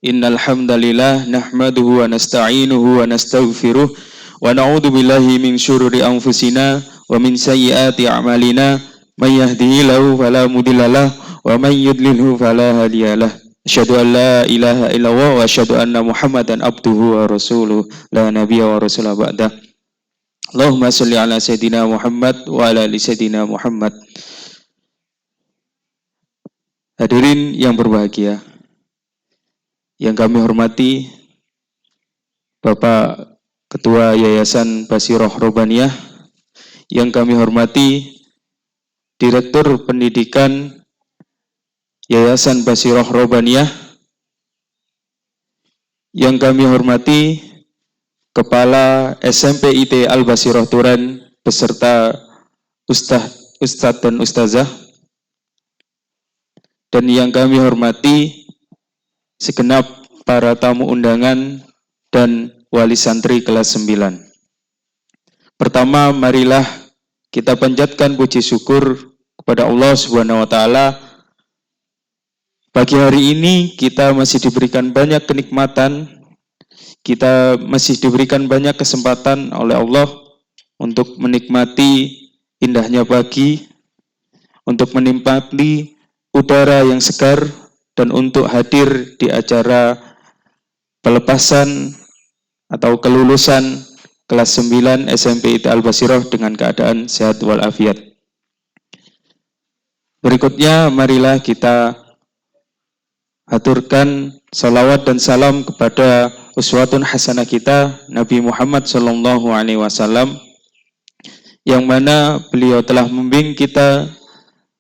Innal hamdalillah nahmaduhu wa nasta'inuhu wa nastaghfiruh wa na'udzu billahi min syururi anfusina wa min sayyiati a'malina may yahdihillahu fala mudhillalah wa may yudlilhu fala hadiyalah. Asyhadu an la ilaha illallah wa asyhadu anna Muhammadan abduhu wa rasuluh la nabiyya wa rasulah ba'da. Allahumma shalli ala sayyidina Muhammad wa ala ali sayyidina Muhammad. Hadirin yang berbahagia, yang kami hormati Bapak Ketua Yayasan Basiroh Robaniyah, yang kami hormati Direktur Pendidikan Yayasan Basiroh Robaniyah, yang kami hormati Kepala SMP IT Al-Basiroh Turen beserta Ustadz dan Ustazah, dan yang kami hormati segenap para tamu undangan dan wali santri kelas 9. Pertama, marilah kita panjatkan puji syukur kepada Allah Subhanahu wa taala. Pagi hari ini kita masih diberikan banyak kenikmatan, kita masih diberikan banyak kesempatan oleh Allah untuk menikmati indahnya pagi, untuk menikmati udara yang segar, dan untuk hadir di acara pelepasan atau kelulusan kelas 9 SMP IT Al-Basiroh dengan keadaan sehat walafiat. Berikutnya, marilah kita haturkan salawat dan salam kepada uswatun hasanah kita, Nabi Muhammad SAW, yang mana beliau telah membimbing kita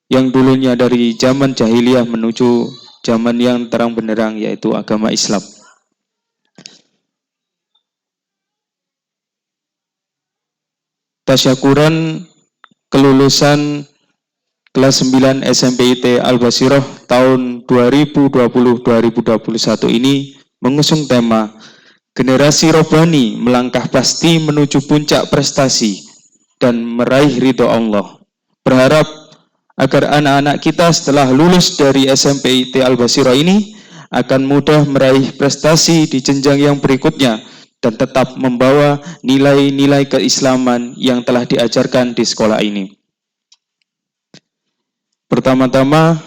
yang dulunya dari zaman jahiliyah menuju zaman yang terang benderang, yaitu agama Islam. Tasyakuran kelulusan kelas 9 SMP IT Al-Basiroh tahun 2020-2021 ini mengusung tema Generasi Robani melangkah pasti menuju puncak prestasi dan meraih ridho Allah. Berharap agar anak-anak kita setelah lulus dari SMP IT Al-Basiroh ini akan mudah meraih prestasi di jenjang yang berikutnya dan tetap membawa nilai-nilai keislaman yang telah diajarkan di sekolah ini. Pertama-tama,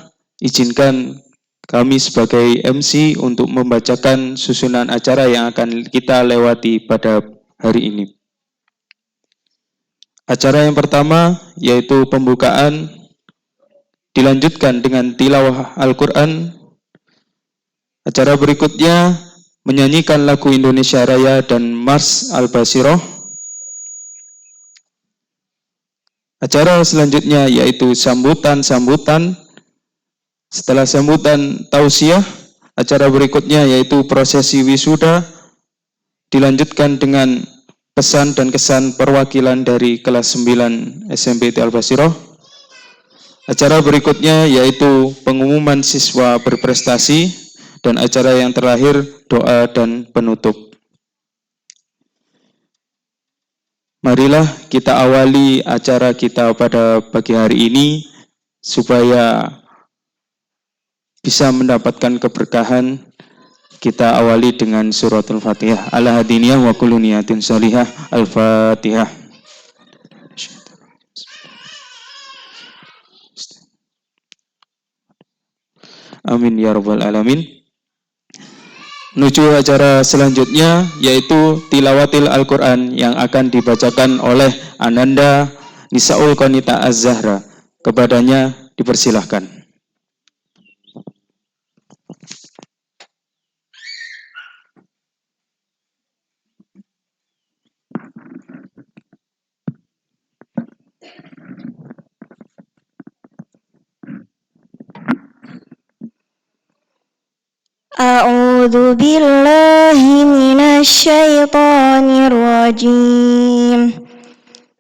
izinkan kami sebagai MC untuk membacakan susunan acara yang akan kita lewati pada hari ini. Acara yang pertama yaitu pembukaan, dilanjutkan dengan tilawah Al-Quran. Acara berikutnya menyanyikan lagu Indonesia Raya dan Mars Al-Basiroh. Acara selanjutnya yaitu sambutan-sambutan. Setelah sambutan tausiah, acara berikutnya yaitu prosesi wisuda, dilanjutkan dengan pesan dan kesan perwakilan dari kelas 9 SMP IT Al-Basiroh. Acara berikutnya yaitu pengumuman siswa berprestasi, dan acara yang terakhir doa dan penutup. Marilah kita awali acara kita pada pagi hari ini supaya bisa mendapatkan keberkahan. Kita awali dengan suratul Fatihah. Ala hadiniyah wa kullu niyatin sholihah. Al-Fatihah. Amin ya rabbal alamin. Menuju acara selanjutnya yaitu tilawatil Al-Quran yang akan dibacakan oleh Ananda Nisaul Qanita Az-Zahra. Kepadanya dipersilahkan. A'udzu billahi minasyaitonir rajim.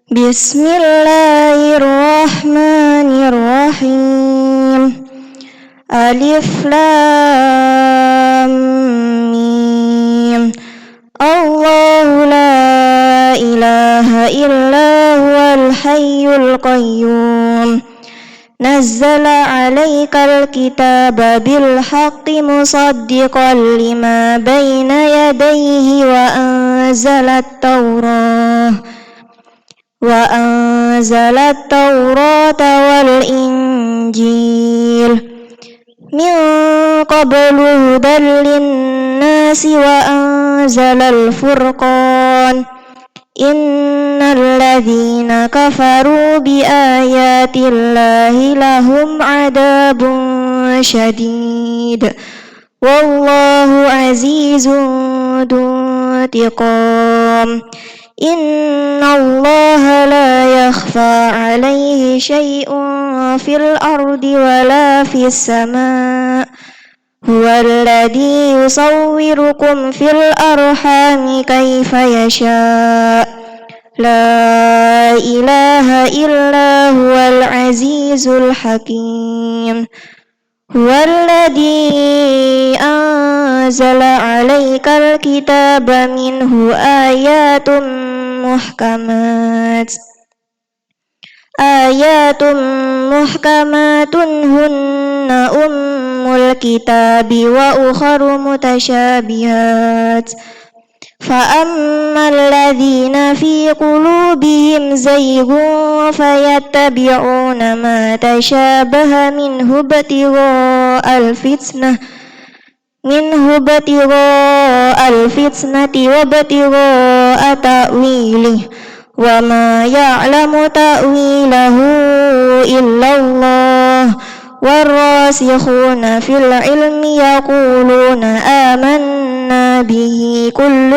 Bismillahirrahmanirrahim. Alif lam mim. Allahu la ilaha illa huwal hayyul qayyum. نزل عليك الكتاب بالحق مصدقا لما بين يديه وأنزل التوراة والإنجيل من قبل هدى للناس وأنزل الفرقان إن الذين كفروا بآيات الله لهم عذاب شديد والله عزيز ذو انتقام إن الله لا يخفى عليه شيء في الأرض ولا في السماء هو الذي يصوركم في الأرحام كيف يشاء لا إله إلا هو العزيز الحكيم هو الذي أنزل عليك الكتاب منه آيات محكمات هن أم الكتاب وأخر متشابهات فأما الذين في قلوبهم زيغ فيتبعون ما تشابه منه ابتغاء الفتنة وابتغاء تأويله وما يعلم تأويله إلا الله والراسخون في العلم يقولون آمنا به كل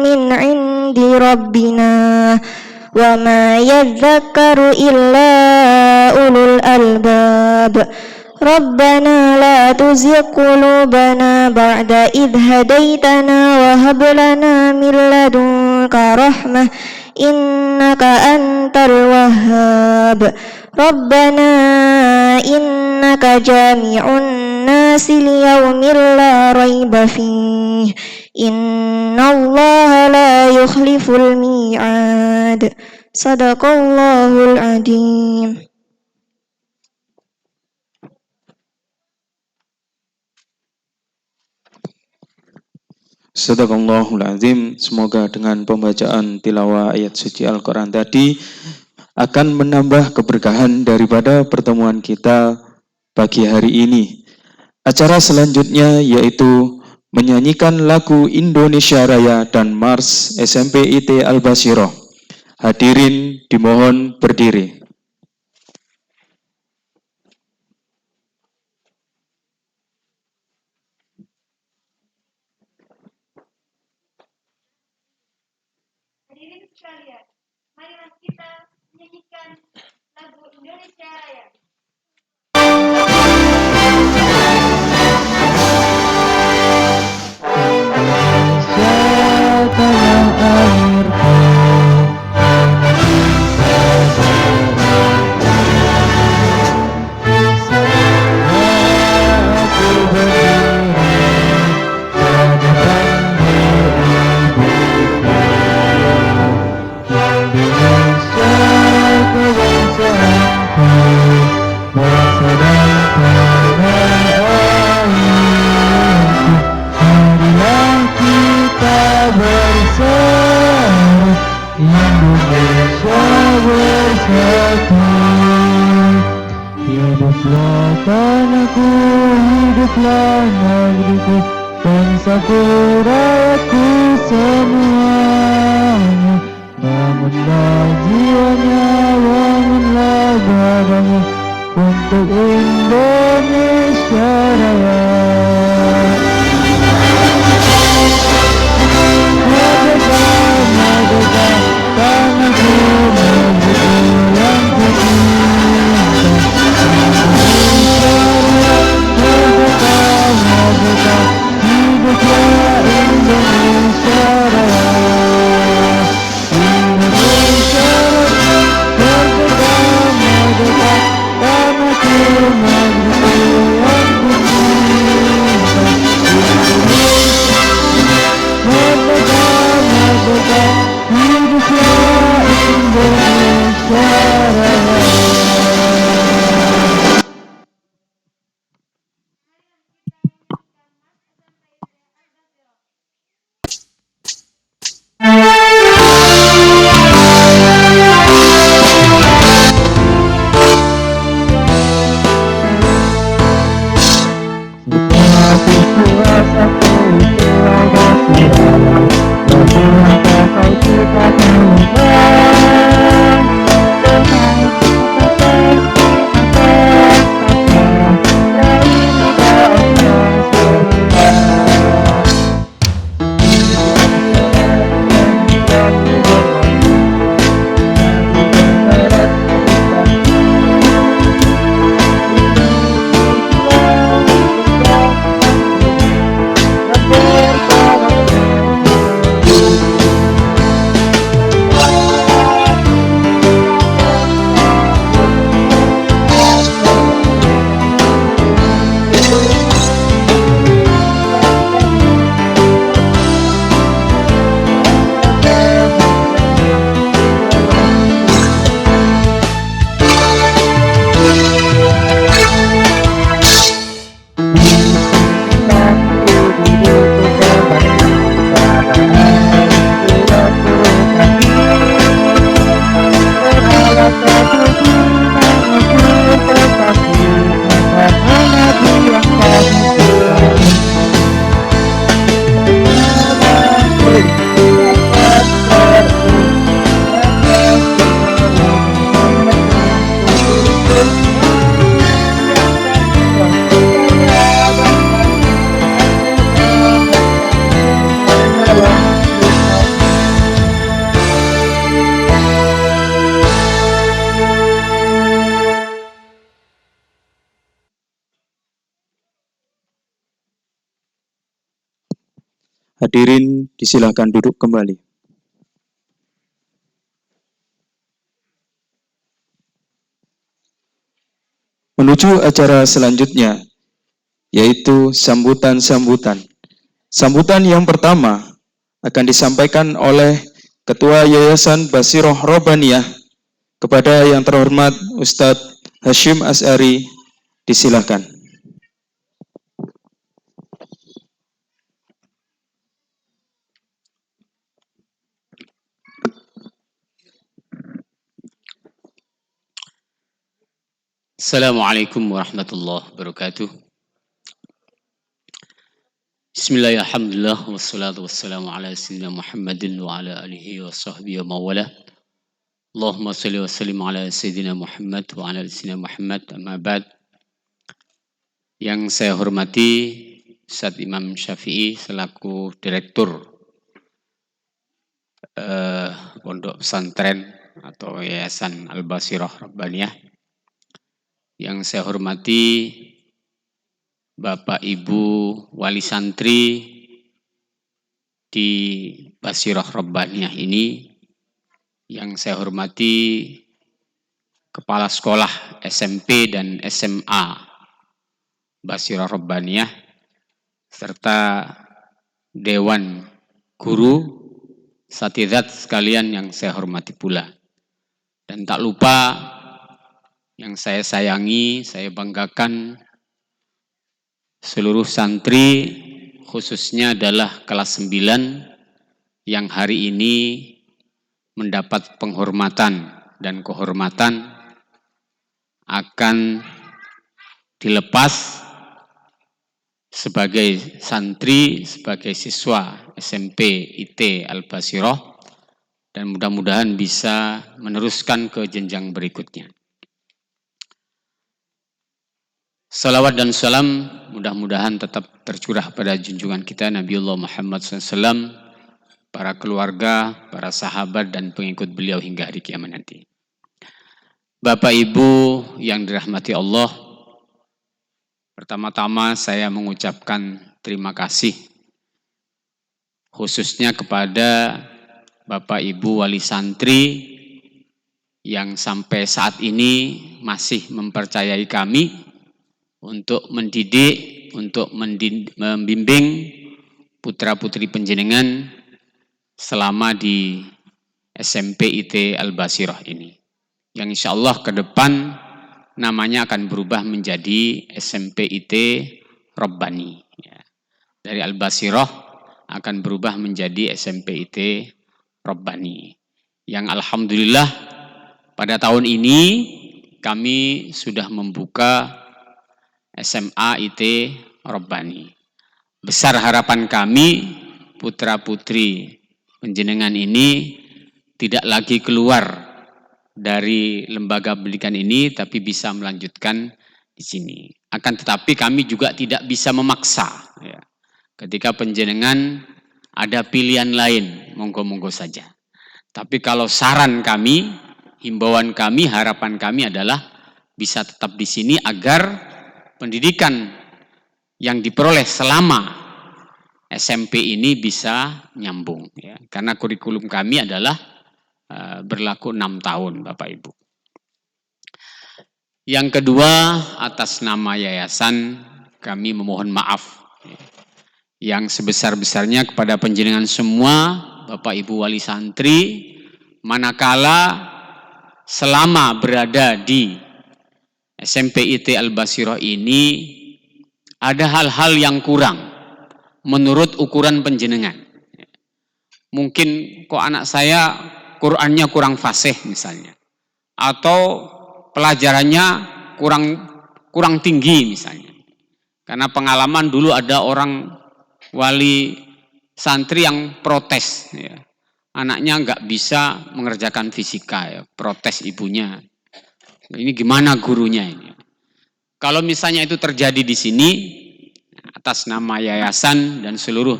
من عند ربنا وما يذكر إلا أولو الألباب ربنا لا تزغ قلوبنا بعد إذ هديتنا وهب لنا من لدنك رحمة إنك أنت الوهاب ربنا إنك جامع الناس ليوم لا ريب فيه إن الله لا يخلف الميعاد صدق الله العظيم. Sadaqallahul azim. Semoga dengan pembacaan tilawah ayat suci Al-Quran tadi akan menambah keberkahan daripada pertemuan kita pagi hari ini. Acara selanjutnya yaitu menyanyikan lagu Indonesia Raya dan Mars SMP IT Al-Basirah. Hadirin dimohon berdiri. Hadirin sekalian, marilah kita menyanyikan lagu Indonesia Raya. Hiduplah tanahku, hiduplah negeriku, bangsaku, rakyatku semuanya. Bangunlah jiwanya, bangunlah badannya untuk Indonesia Raya. Merdeka, merdeka, tanahku, negeriku yang kucinta. Merdeka, merdeka, hiduplah Indonesia Hadirin disilahkan duduk kembali. Menuju acara selanjutnya, yaitu sambutan-sambutan. Sambutan yang pertama akan disampaikan oleh Ketua Yayasan Basiroh Robbaniyah kepada yang terhormat Ustadz Hashim Asy'ari. Disilahkan. Assalamualaikum warahmatullahi wabarakatuh. Bismillahirrahmanirrahim. Wassalatu wassalamu ala sayyidina Muhammadin wa ala alihi wa sahbihi wa mawala. Allahumma salli wa sallim ala sayyidina Muhammad wa ala sayyidina Muhammad. Amma ba'd. Yang saya hormati Ustadz Imam Syafi'i selaku Direktur Pondok Pesantren atau Yayasan Al-Basiroh Robbaniyah. Yang saya hormati Bapak Ibu Wali Santri di Basiroh Robbaniyah ini, yang saya hormati Kepala Sekolah SMP dan SMA Basiroh Robbaniyah, serta Dewan Guru Satidat sekalian yang saya hormati pula. Dan tak lupa yang saya sayangi, saya banggakan seluruh santri, khususnya adalah kelas 9 yang hari ini mendapat penghormatan dan kehormatan akan dilepas sebagai santri, sebagai siswa SMP IT Al-Basiroh, dan mudah-mudahan bisa meneruskan ke jenjang berikutnya. Salawat dan salam mudah-mudahan tetap tercurah pada junjungan kita Nabiullah Muhammad SAW, para keluarga, para sahabat dan pengikut beliau hingga hari kiamat nanti. Bapak Ibu yang dirahmati Allah, pertama-tama saya mengucapkan terima kasih khususnya kepada Bapak Ibu Wali Santri yang sampai saat ini masih mempercayai kami untuk mendidik, untuk membimbing putra-putri panjenengan selama di SMP IT Al-Basiroh ini. Yang insya Allah ke depan namanya akan berubah menjadi SMP IT Robbani. Dari Al-Basiroh akan berubah menjadi SMP IT Robbani. Yang alhamdulillah pada tahun ini kami sudah membuka SMA IT Robbani. Besar harapan kami putra-putri panjenengan ini tidak lagi keluar dari lembaga pendidikan ini, tapi bisa melanjutkan di sini. Akan tetapi kami juga tidak bisa memaksa. Ya. Ketika panjenengan ada pilihan lain, monggo-monggo saja. Tapi kalau saran kami, himbauan kami, harapan kami adalah bisa tetap di sini agar pendidikan yang diperoleh selama SMP ini bisa nyambung. Ya. Karena kurikulum kami adalah berlaku 6 tahun, Bapak Ibu. Yang kedua, atas nama yayasan kami memohon maaf yang sebesar-besarnya kepada panjenengan semua, Bapak Ibu Wali Santri, manakala selama berada di SMP IT Al-Basiroh ini ada hal-hal yang kurang menurut ukuran panjenengan. Mungkin kok anak saya Qur'annya kurang fasih misalnya, atau pelajarannya kurang tinggi misalnya. Karena pengalaman dulu ada orang wali santri yang protes, ya. Anaknya nggak bisa mengerjakan fisika, ya. Protes ibunya. Ini gimana gurunya ini? Kalau misalnya itu terjadi di sini, atas nama yayasan dan seluruh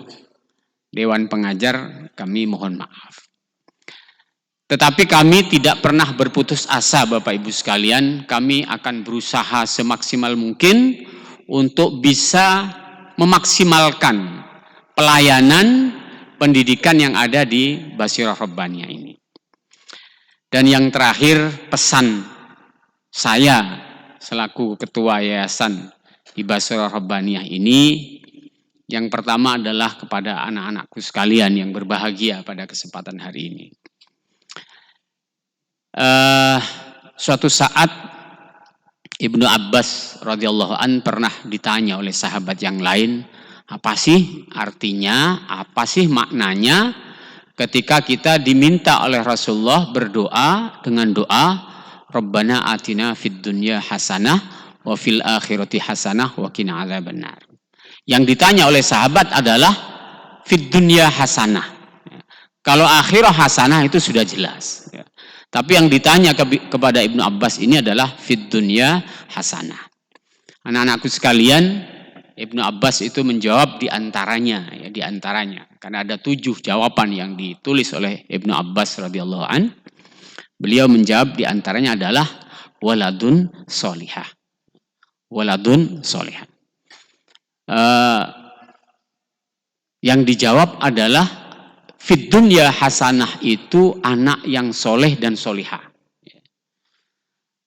dewan pengajar, kami mohon maaf. Tetapi kami tidak pernah berputus asa, Bapak Ibu sekalian. Kami akan berusaha semaksimal mungkin untuk bisa memaksimalkan pelayanan pendidikan yang ada di Basirah Rabbaniyah ini. Dan yang terakhir, pesan saya selaku ketua yayasan di Basirah Rabbaniyah ini, yang pertama adalah kepada anak-anakku sekalian yang berbahagia pada kesempatan hari ini. Suatu saat Ibnu Abbas radhiyallahu an pernah ditanya oleh sahabat yang lain, apa sih artinya, apa sih maknanya ketika kita diminta oleh Rasulullah berdoa dengan doa Rabbana atina fid dunya hasanah wa fil akhirati hasanah wa qina adzabannar. Yang ditanya oleh sahabat adalah fid dunya hasanah. Kalau akhirah hasanah itu sudah jelas. Tapi yang ditanya kepada Ibnu Abbas ini adalah fid dunya hasanah. Anak-anakku sekalian, Ibnu Abbas itu menjawab diantaranya, ya, diantaranya. Karena ada 7 jawaban yang ditulis oleh Ibnu Abbas radhiyallahu an. Beliau menjawab diantaranya adalah waladun solihah. Waladun solihah. Yang dijawab adalah fid dunya hasanah itu anak yang soleh dan solihah.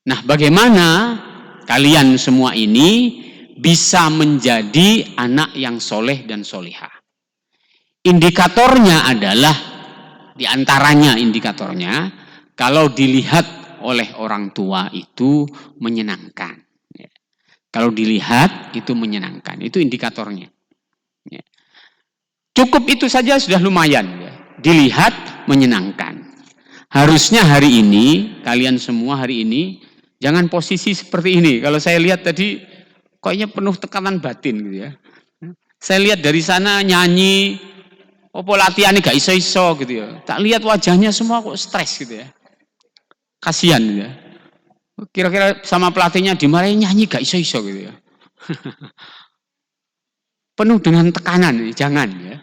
Nah, bagaimana kalian semua ini bisa menjadi anak yang soleh dan solihah? Indikatornya adalah, diantaranya indikatornya, kalau dilihat oleh orang tua itu menyenangkan. Kalau dilihat itu menyenangkan, itu indikatornya. Cukup itu saja sudah lumayan. Dilihat menyenangkan. Harusnya hari ini, kalian semua hari ini, jangan posisi seperti ini. Kalau saya lihat tadi, kayaknya penuh tekanan batin gitu ya. Saya lihat dari sana nyanyi, opo latihannya gak iso-iso gitu ya. Tak lihat wajahnya semua kok stres gitu ya. Kasihan gitu ya. Kira-kira sama pelatihnya dimarahin nyanyi gak iso-iso gitu ya. Penuh dengan tekanan, jangan ya.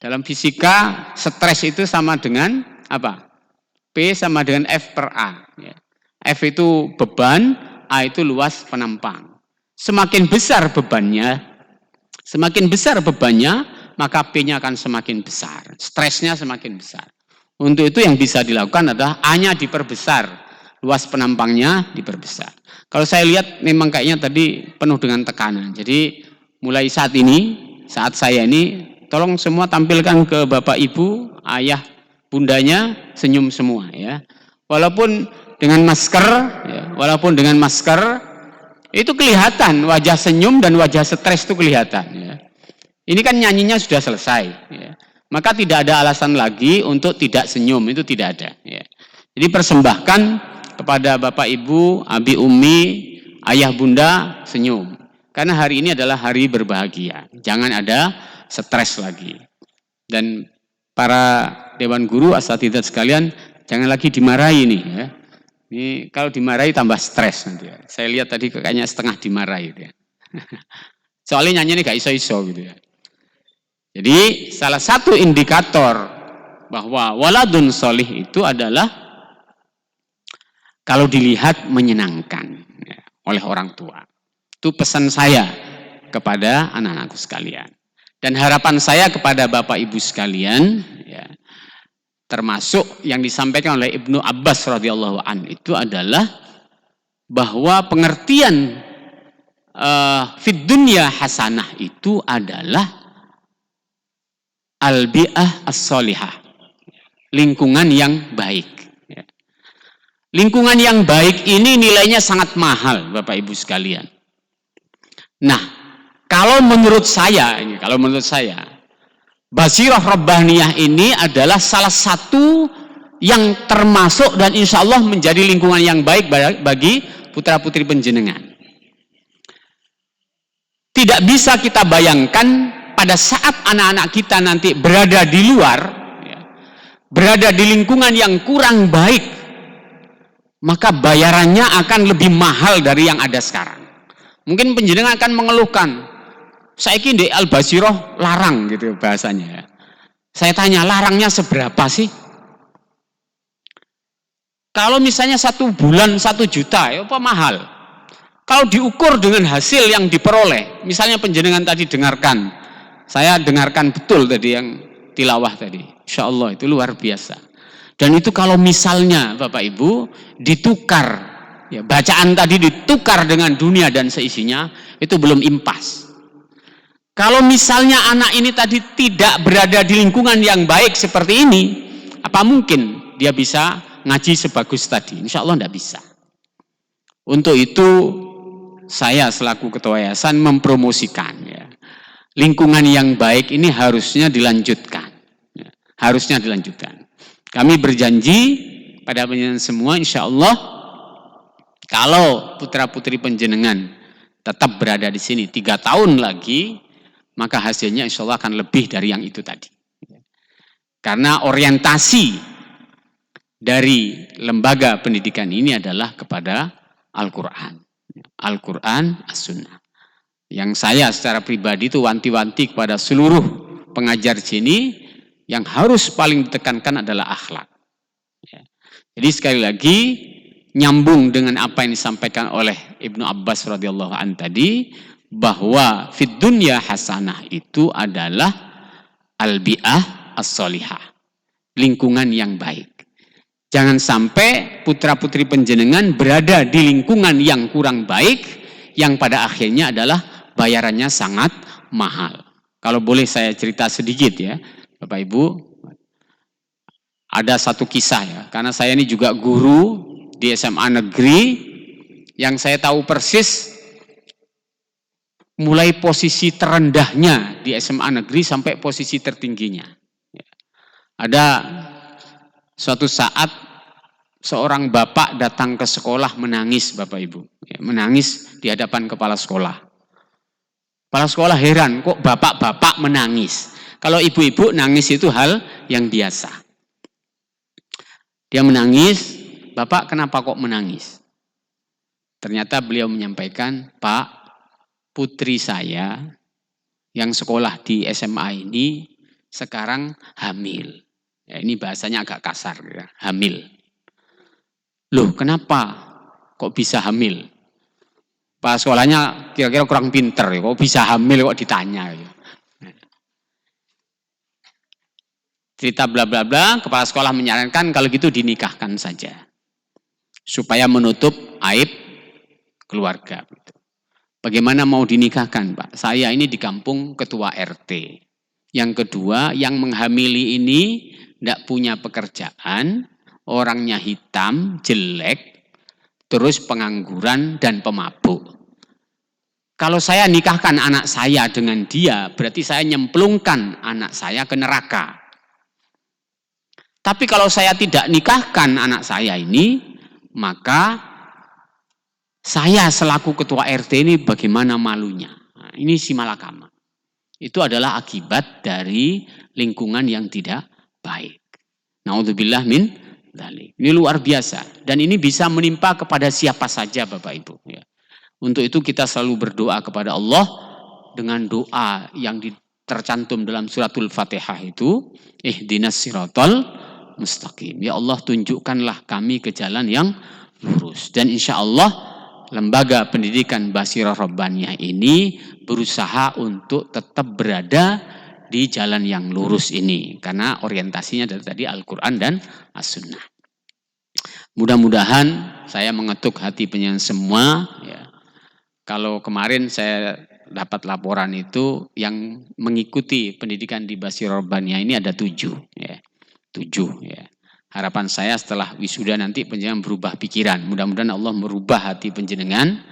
Dalam fisika, stres itu sama dengan apa? P sama dengan F per A. F itu beban, A itu luas penampang. Semakin besar bebannya, maka P-nya akan semakin besar. Stresnya semakin besar. Untuk itu yang bisa dilakukan adalah A-nya diperbesar, luas penampangnya diperbesar. Kalau saya lihat memang kayaknya tadi penuh dengan tekanan. Jadi mulai saat saya ini, tolong semua tampilkan ke Bapak Ibu, ayah, bundanya senyum semua ya. Walaupun dengan masker, itu kelihatan wajah senyum dan wajah stres itu kelihatan ya. Ini kan nyanyinya sudah selesai ya. Maka tidak ada alasan lagi untuk tidak senyum, itu tidak ada ya. Jadi persembahkan kepada Bapak Ibu, Abi Umi, ayah bunda senyum. Karena hari ini adalah hari berbahagia. Jangan ada stres lagi. Dan para dewan guru, asatidzah sekalian, jangan lagi dimarahi nih ya. Ini kalau dimarahi tambah stres nanti ya. Saya lihat tadi kayaknya setengah dimarahi gitu ya. Soalnya nyanyi ini gak iso-iso gitu ya. Jadi salah satu indikator bahwa waladun solih itu adalah kalau dilihat menyenangkan ya, oleh orang tua. Itu pesan saya kepada anak-anakku sekalian. Dan harapan saya kepada Bapak Ibu sekalian, ya, termasuk yang disampaikan oleh Ibnu Abbas radhiyallahu an itu adalah bahwa pengertian fid dunya hasanah itu adalah al-bi'ah as-solihah, lingkungan yang baik. Ya. Lingkungan yang baik ini nilainya sangat mahal, Bapak Ibu sekalian. Nah, kalau menurut saya, Basirah Rabbaniyah ini adalah salah satu yang termasuk dan insya Allah menjadi lingkungan yang baik bagi putra-putri penjenengan. Tidak bisa kita bayangkan pada saat anak-anak kita nanti berada di luar, ya, berada di lingkungan yang kurang baik, maka bayarannya akan lebih mahal dari yang ada sekarang. Mungkin penjenengan akan mengeluhkan, saiki di Al-Basirah larang gitu bahasanya. Saya tanya, larangnya seberapa sih? Kalau misalnya 1 bulan 1 juta, ya apa mahal? Kalau diukur dengan hasil yang diperoleh, misalnya penjenengan tadi dengarkan Saya dengarkan betul tadi yang tilawah tadi. Insya Allah itu luar biasa. Dan itu kalau misalnya Bapak Ibu ditukar, ya, bacaan tadi ditukar dengan dunia dan seisinya, itu belum impas. Kalau misalnya anak ini tadi tidak berada di lingkungan yang baik seperti ini, apa mungkin dia bisa ngaji sebagus tadi? Insya Allah tidak bisa. Untuk itu saya selaku ketua yayasan mempromosikan, ya, lingkungan yang baik ini harusnya dilanjutkan, ya, harusnya dilanjutkan. Kami berjanji pada penjenengan semua, insya Allah, kalau putra-putri penjenengan tetap berada di sini 3 tahun lagi, maka hasilnya insya Allah akan lebih dari yang itu tadi. Karena orientasi dari lembaga pendidikan ini adalah kepada Al-Quran. Al-Quran, As-Sunnah. Yang saya secara pribadi itu wanti-wanti kepada seluruh pengajar sini, yang harus paling ditekankan adalah akhlak. Ya. Jadi sekali lagi, nyambung dengan apa yang disampaikan oleh Ibnu Abbas radhiyallahu anhu tadi, bahwa fid dunya hasanah itu adalah al-bi'ah as-solihah, lingkungan yang baik. Jangan sampai putra-putri penjenengan berada di lingkungan yang kurang baik, yang pada akhirnya adalah bayarannya sangat mahal. Kalau boleh saya cerita sedikit, ya Bapak Ibu, ada satu kisah, ya, karena saya ini juga guru di SMA negeri, yang saya tahu persis mulai posisi terendahnya di SMA negeri sampai posisi tertingginya. Ada suatu saat seorang bapak datang ke sekolah menangis, Bapak Ibu, ya, menangis di hadapan kepala sekolah. Kepala sekolah heran, kok bapak-bapak menangis? Kalau ibu-ibu nangis itu hal yang biasa. Dia menangis, Bapak kenapa kok menangis? Ternyata beliau menyampaikan, Pak, putri saya yang sekolah di SMA ini sekarang hamil. Ya, ini bahasanya agak kasar, ya, hamil. Loh, kenapa kok bisa hamil? Pak sekolahnya kira-kira kurang pinter, ya, kok bisa hamil kok ditanya. Ya. Cerita bla bla bla, kepala sekolah menyarankan kalau gitu dinikahkan saja, supaya menutup aib keluarga. Bagaimana mau dinikahkan, Pak? Saya ini di kampung ketua RT. Yang kedua, yang menghamili ini tidak punya pekerjaan, orangnya hitam, jelek, terus pengangguran dan pemabuk. Kalau saya nikahkan anak saya dengan dia, berarti saya nyemplungkan anak saya ke neraka. Tapi kalau saya tidak nikahkan anak saya ini, maka saya selaku ketua RT ini bagaimana malunya. Nah, ini si malakama. Itu adalah akibat dari lingkungan yang tidak baik. Na'udzubillah min dzalik. Ini luar biasa. Dan ini bisa menimpa kepada siapa saja, Bapak Ibu. Ya. Untuk itu kita selalu berdoa kepada Allah dengan doa yang tercantum dalam suratul Fatihah itu, ihdinas siratal mustaqim. Ya Allah, tunjukkanlah kami ke jalan yang lurus. Dan insya Allah lembaga pendidikan Basirah Rabbaniyah ini berusaha untuk tetap berada di jalan yang lurus ini. Karena orientasinya dari tadi Al-Quran dan As-Sunnah. Mudah-mudahan saya mengetuk hati penjenengan semua. Ya. Kalau kemarin saya dapat laporan itu yang mengikuti pendidikan di Basirah Rabbaniyah ini ada 7. Ya. 7 ya. Harapan saya setelah wisuda nanti penjenengan berubah pikiran. Mudah-mudahan Allah merubah hati penjenengan.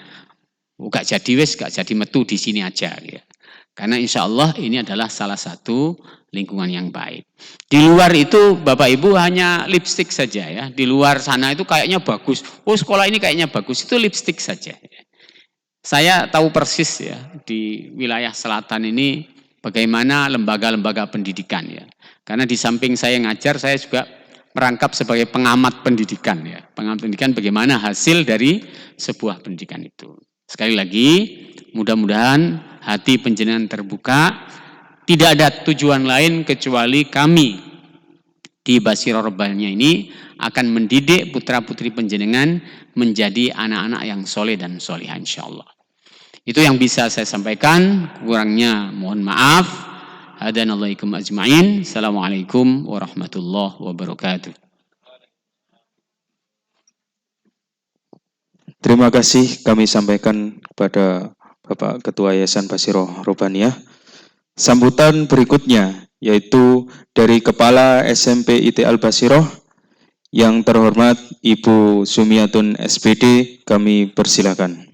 Gak jadi wes, gak jadi metu di sini aja ya. Karena insya Allah ini adalah salah satu lingkungan yang baik. Di luar itu Bapak Ibu hanya lipstik saja ya. Di luar sana itu kayaknya bagus. Oh sekolah ini kayaknya bagus. Itu lipstik saja. Saya tahu persis ya di wilayah selatan ini bagaimana lembaga-lembaga pendidikan ya. Karena di samping saya ngajar, saya juga merangkap sebagai pengamat pendidikan ya. Pengamat pendidikan bagaimana hasil dari sebuah pendidikan itu. Sekali lagi, mudah-mudahan hati penjenengan terbuka. Tidak ada tujuan lain kecuali kami di Basirah Rabbaniyah ini akan mendidik putra-putri penjenengan menjadi anak-anak yang soleh dan solihah insyaallah. Itu yang bisa saya sampaikan, kurangnya mohon maaf. Hadanallahu ajma'in. Assalamualaikum warahmatullahi wabarakatuh. Terima kasih kami sampaikan kepada Bapak Ketua Yayasan Basiroh Robbaniyah. Sambutan berikutnya yaitu dari Kepala SMP IT Al-Basiroh yang terhormat Ibu Sumiatun SPD, kami persilakan.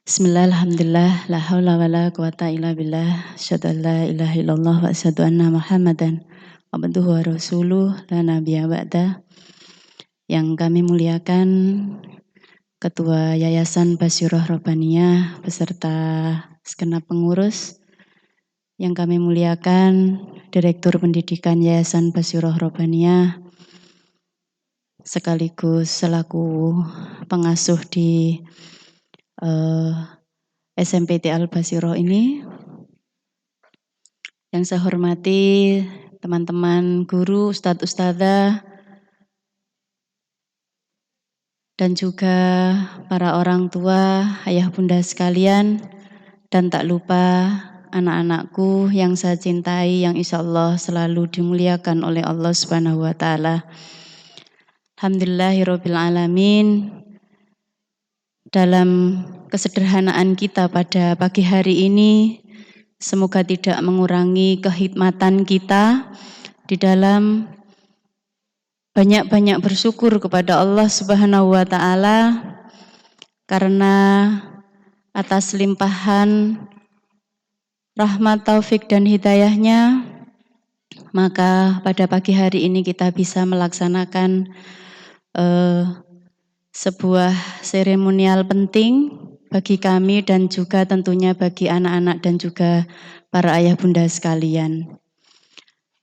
Bismillah, alhamdulillah, la haula wa la quwata illa billah, asyhadu an la ilaha illallah wa asyhadu anna Muhammadan abduhu wa rasuluh la nabiyya ba'da. Yang kami muliakan Ketua Yayasan Basiroh Robbaniyah beserta segenap pengurus, yang kami muliakan Direktur Pendidikan Yayasan Basiroh Robbaniyah sekaligus selaku pengasuh di SMPT Al-Basiroh ini. Yang saya hormati teman-teman guru, ustadz-ustadzah, dan juga para orang tua, ayah bunda sekalian, dan tak lupa anak-anakku yang saya cintai, yang insya Allah selalu dimuliakan oleh Allah Subhanahu wa Ta'ala. Alhamdulillahirabbil alamin. Dalam kesederhanaan kita pada pagi hari ini, semoga tidak mengurangi kehikmatan kita di dalam banyak-banyak bersyukur kepada Allah Subhanahu wa Ta'ala, karena atas limpahan rahmat, taufik dan hidayahnya, maka pada pagi hari ini kita bisa melaksanakan sebuah seremonial penting bagi kami dan juga tentunya bagi anak-anak dan juga para ayah bunda sekalian.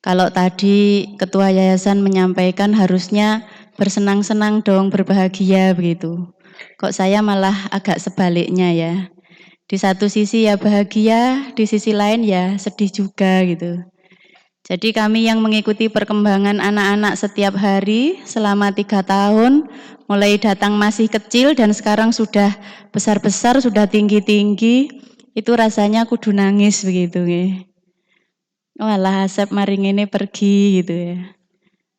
Kalau tadi Ketua Yayasan menyampaikan harusnya bersenang-senang dong, berbahagia begitu. Kok saya malah agak sebaliknya ya. Di satu sisi ya bahagia, di sisi lain ya sedih juga gitu. Jadi kami yang mengikuti perkembangan anak-anak setiap hari selama 3 tahun, mulai datang masih kecil dan sekarang sudah besar-besar, sudah tinggi-tinggi, itu rasanya kudu nangis begitu ya. Walah Asep maring ini pergi gitu ya.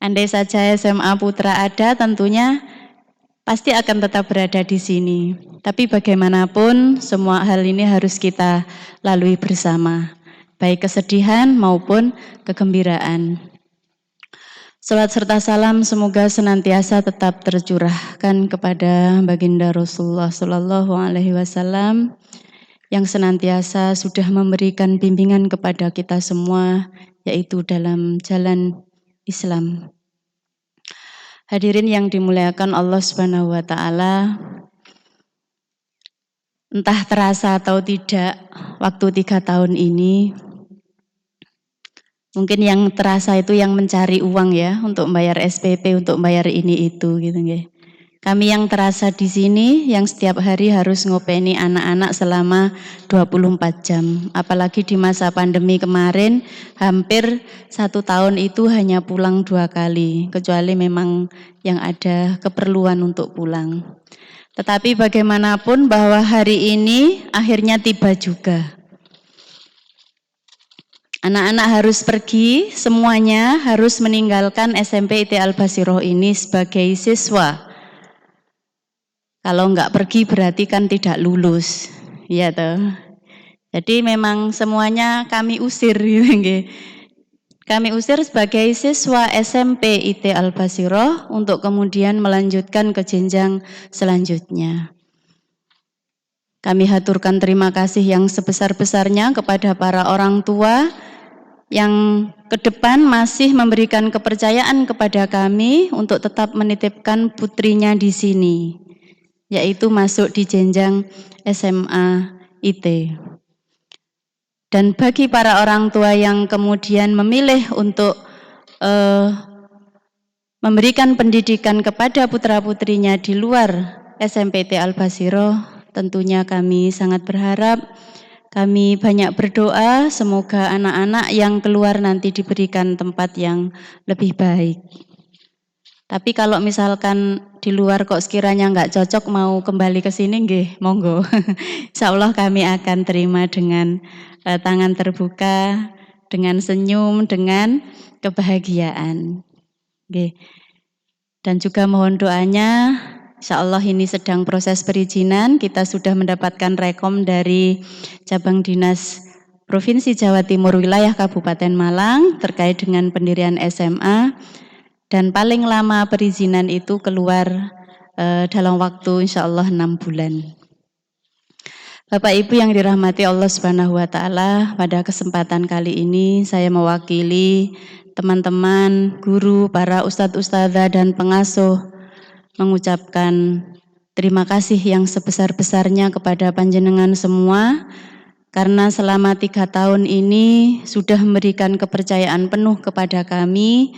Andai saja SMA Putra ada, tentunya pasti akan tetap berada di sini. Tapi bagaimanapun semua hal ini harus kita lalui bersama, baik kesedihan maupun kegembiraan. Salawat serta salam semoga senantiasa tetap tercurahkan kepada baginda Rasulullah Sallallahu Alaihi Wasallam, yang senantiasa sudah memberikan bimbingan kepada kita semua, yaitu dalam jalan Islam. Hadirin yang dimuliakan Allah Subhanahu wa Ta'ala, entah terasa atau tidak, waktu 3 tahun ini, mungkin yang terasa itu yang mencari uang ya, untuk membayar SPP, untuk membayar ini itu gitu ya. Kami yang terasa di sini, yang setiap hari harus ngopeni anak-anak selama 24 jam. Apalagi di masa pandemi kemarin, hampir 1 tahun itu hanya pulang 2 kali. Kecuali memang yang ada keperluan untuk pulang. Tetapi bagaimanapun bahwa hari ini akhirnya tiba juga. Anak-anak harus pergi, semuanya harus meninggalkan SMP IT Al-Basiroh ini sebagai siswa. Kalau enggak pergi berarti kan tidak lulus, ya toh. Jadi memang semuanya kami usir, gitu. Kami usir sebagai siswa SMP IT Al-Basiroh untuk kemudian melanjutkan ke jenjang selanjutnya. Kami haturkan terima kasih yang sebesar-besarnya kepada para orang tua yang ke depan masih memberikan kepercayaan kepada kami untuk tetap menitipkan putrinya di sini, yaitu masuk di jenjang SMA IT. Dan bagi para orang tua yang kemudian memilih untuk memberikan pendidikan kepada putra-putrinya di luar SMPT Al-Basiroh, tentunya kami sangat berharap, kami banyak berdoa semoga anak-anak yang keluar nanti diberikan tempat yang lebih baik. Tapi kalau misalkan di luar kok sekiranya nggak cocok mau kembali ke sini, nggih, monggo. Insya Allah kami akan terima dengan tangan terbuka, dengan senyum, dengan kebahagiaan. Oke. Dan juga mohon doanya, insya Allah ini sedang proses perizinan, kita sudah mendapatkan rekom dari Cabang Dinas Provinsi Jawa Timur Wilayah Kabupaten Malang terkait dengan pendirian SMA, dan paling lama perizinan itu keluar dalam waktu insya Allah 6 bulan. Bapak Ibu yang dirahmati Allah Subhanahu wa Ta'ala, pada kesempatan kali ini saya mewakili teman-teman, guru, para ustadz-ustadzah dan pengasuh mengucapkan terima kasih yang sebesar-besarnya kepada panjenengan semua, karena selama 3 tahun ini sudah memberikan kepercayaan penuh kepada kami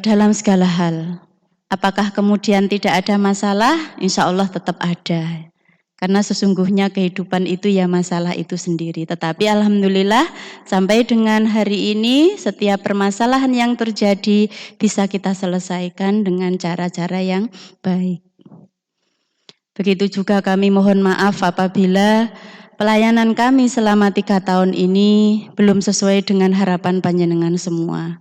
dalam segala hal. Apakah kemudian tidak ada masalah? Insya Allah tetap ada. Karena sesungguhnya kehidupan itu ya masalah itu sendiri. Tetapi alhamdulillah sampai dengan hari ini setiap permasalahan yang terjadi bisa kita selesaikan dengan cara-cara yang baik. Begitu juga kami mohon maaf apabila pelayanan kami selama 3 tahun ini belum sesuai dengan harapan panjenengan semua.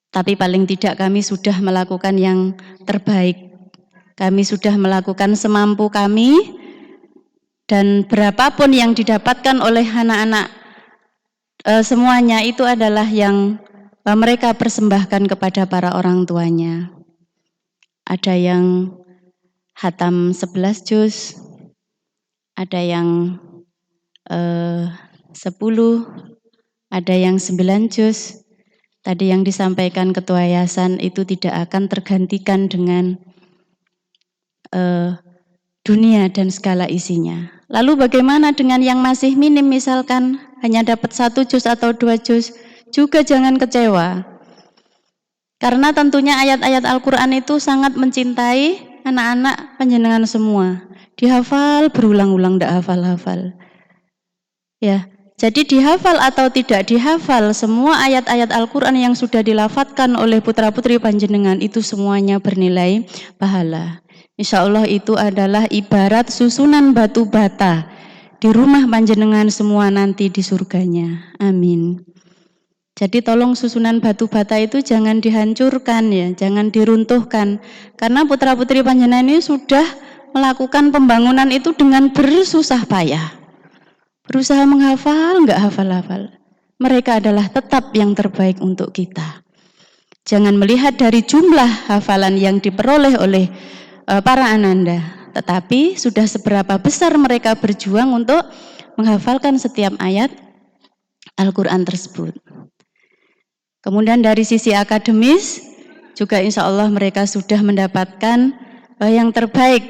Tapi paling tidak kami sudah melakukan yang terbaik. Kami sudah melakukan semampu kami, dan berapapun yang didapatkan oleh anak-anak semuanya itu adalah yang mereka persembahkan kepada para orang tuanya. Ada yang khatam 11 juz, ada yang 10, ada yang 9 juz. Tadi yang disampaikan Ketua Yayasan itu tidak akan tergantikan dengan dunia dan segala isinya. Lalu bagaimana dengan yang masih minim, misalkan hanya dapat 1 juz atau 2 juz, juga jangan kecewa. Karena tentunya ayat-ayat Al-Quran itu sangat mencintai anak-anak panjenengan semua. Dihafal berulang-ulang, tidak hafal-hafal. Ya, jadi dihafal atau tidak dihafal, semua ayat-ayat Al-Quran yang sudah dilafadzkan oleh putra-putri panjenengan itu semuanya bernilai pahala. Insya Allah itu adalah ibarat susunan batu bata di rumah panjenengan semua nanti di surganya. Amin. Jadi tolong susunan batu bata itu jangan dihancurkan ya, jangan diruntuhkan. Karena putra-putri panjenengan ini sudah melakukan pembangunan itu dengan bersusah payah. Berusaha menghafal, enggak hafal-hafal. Mereka adalah tetap yang terbaik untuk kita. Jangan melihat dari jumlah hafalan yang diperoleh oleh para ananda, tetapi sudah seberapa besar mereka berjuang untuk menghafalkan setiap ayat Al-Quran tersebut. Kemudian dari sisi akademis juga insya Allah mereka sudah mendapatkan yang terbaik.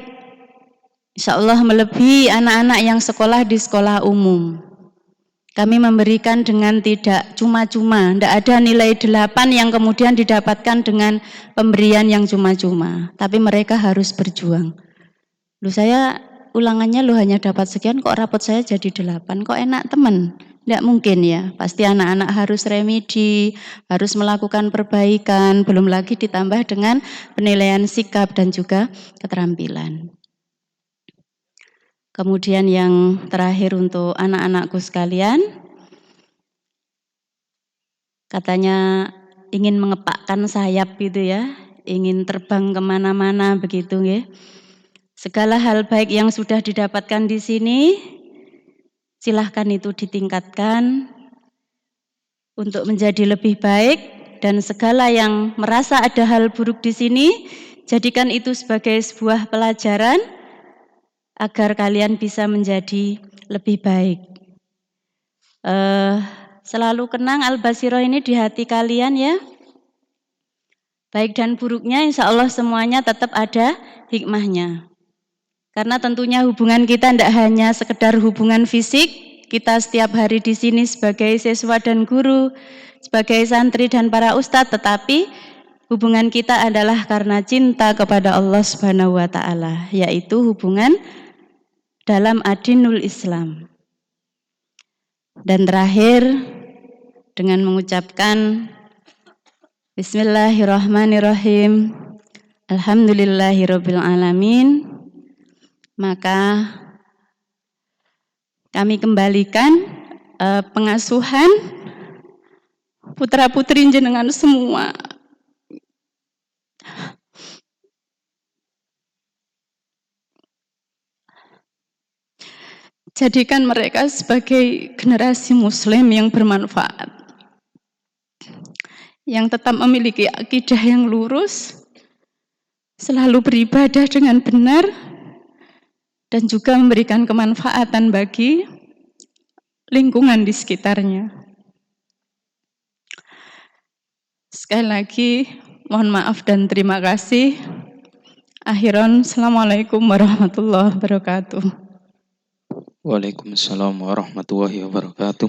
Insya Allah melebihi anak-anak yang sekolah di sekolah umum. Kami memberikan dengan tidak cuma-cuma, tidak ada nilai 8 yang kemudian didapatkan dengan pemberian yang cuma-cuma. Tapi mereka harus berjuang. Loh saya ulangannya hanya dapat sekian, kok rapot saya jadi 8, kok enak teman? Tidak mungkin ya, pasti anak-anak harus remedi, harus melakukan perbaikan, belum lagi ditambah dengan penilaian sikap dan juga keterampilan. Kemudian yang terakhir untuk anak-anakku sekalian, katanya ingin mengepakkan sayap gitu ya, ingin terbang kemana-mana begitu ya. Segala hal baik yang sudah didapatkan di sini, silahkan itu ditingkatkan untuk menjadi lebih baik, dan segala yang merasa ada hal buruk di sini, jadikan itu sebagai sebuah pelajaran agar kalian bisa menjadi lebih baik. Selalu kenang Al-Basiroh ini di hati kalian ya. Baik dan buruknya insya Allah semuanya tetap ada hikmahnya. Karena tentunya hubungan kita tidak hanya sekedar hubungan fisik, kita setiap hari di sini sebagai siswa dan guru, sebagai santri dan para ustadz, tetapi hubungan kita adalah karena cinta kepada Allah Subhanahu wa Ta'ala, yaitu hubungan dalam adinul Islam. Dan terakhir dengan mengucapkan Bismillahirrahmanirrahim, Alhamdulillahirabbil alamin, maka kami kembalikan pengasuhan putra-putri jenengan semua. Jadikan mereka sebagai generasi muslim yang bermanfaat, yang tetap memiliki akidah yang lurus, selalu beribadah dengan benar, dan juga memberikan kemanfaatan bagi lingkungan di sekitarnya. Sekali lagi, mohon maaf dan terima kasih. Akhiran, Assalamualaikum warahmatullahi wabarakatuh. Waalaikumsalam warahmatullahi wabarakatuh.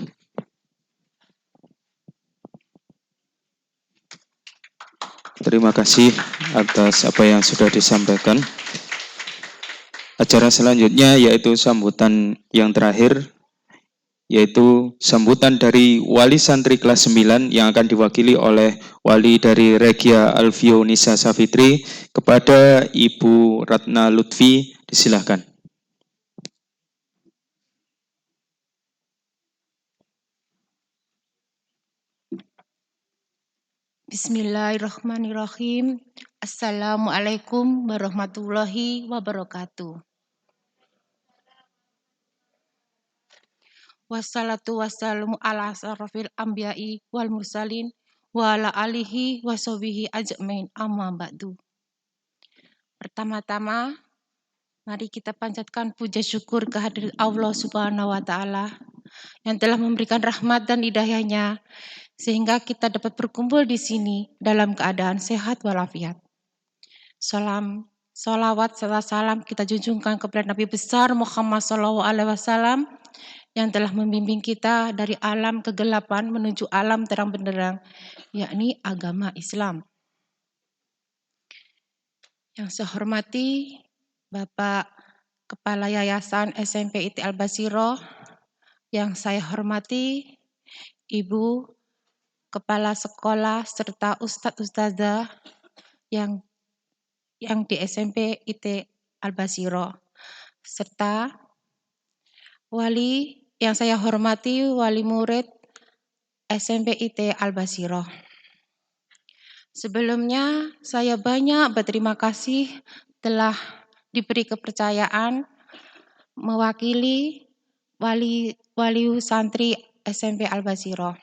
Terima kasih atas apa yang sudah disampaikan. Acara selanjutnya yaitu sambutan yang terakhir, yaitu sambutan dari wali santri kelas 9 yang akan diwakili oleh wali dari Regia Alfio Nisa Safitri kepada Ibu Ratna Lutfi. Disilahkan. Bismillahirrahmanirrahim. Assalamualaikum warahmatullahi wabarakatuh. Wassalatu wassalamu ala asrofil anbiya'i wal mursalin wa ala alihi wa sahbihi ajmain amma ba'du. Pertama-tama, mari kita panjatkan puja syukur kehadirat Allah Subhanahu wa Ta'ala yang telah memberikan rahmat dan hidayahnya sehingga kita dapat berkumpul di sini dalam keadaan sehat walafiat. Salawat serta salam kita junjungkan kepada Nabi besar Muhammad SAW yang telah membimbing kita dari alam kegelapan menuju alam terang benderang, yakni agama Islam. Yang saya hormati Bapak Kepala Yayasan SMP IT Al-Basiro, yang saya hormati Ibu Kepala Sekolah serta Ustadz-Ustadzah yang di SMP IT Al-Basiro, serta wali yang saya hormati wali murid SMP IT Al-Basiro. Sebelumnya saya banyak berterima kasih telah diberi kepercayaan mewakili wali santri SMP Al-Basiro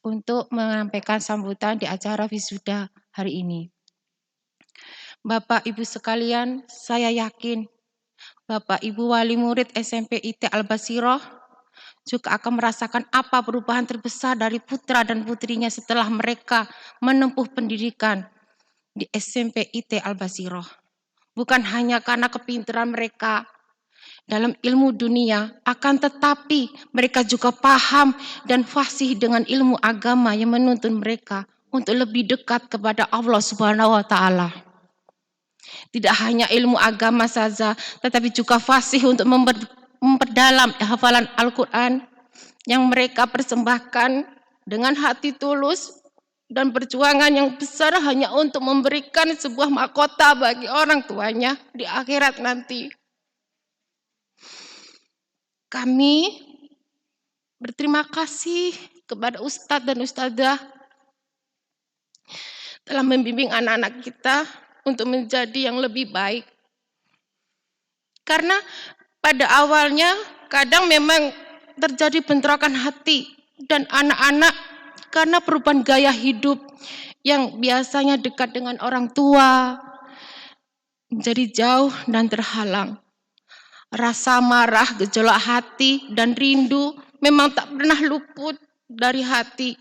untuk menyampaikan sambutan di acara wisuda hari ini. Bapak Ibu sekalian, saya yakin Bapak Ibu wali murid SMP IT Al-Basiro juga akan merasakan apa perubahan terbesar dari putra dan putrinya setelah mereka menempuh pendidikan di SMP IT Al-Basiro. Bukan hanya karena kepintaran mereka dalam ilmu dunia, akan tetapi mereka juga paham dan fasih dengan ilmu agama yang menuntun mereka untuk lebih dekat kepada Allah Subhanahu wa Ta'ala. Tidak hanya ilmu agama saja, tetapi juga fasih untuk memperdalam hafalan Al-Quran yang mereka persembahkan dengan hati tulus dan perjuangan yang besar hanya untuk memberikan sebuah mahkota bagi orang tuanya di akhirat nanti. Kami berterima kasih kepada Ustadz dan Ustadzah telah membimbing anak-anak kita untuk menjadi yang lebih baik. Karena pada awalnya kadang memang terjadi bentrokan hati dan anak-anak karena perubahan gaya hidup yang biasanya dekat dengan orang tua menjadi jauh dan terhalang. Rasa marah, gejolak hati, dan rindu memang tak pernah luput dari hati,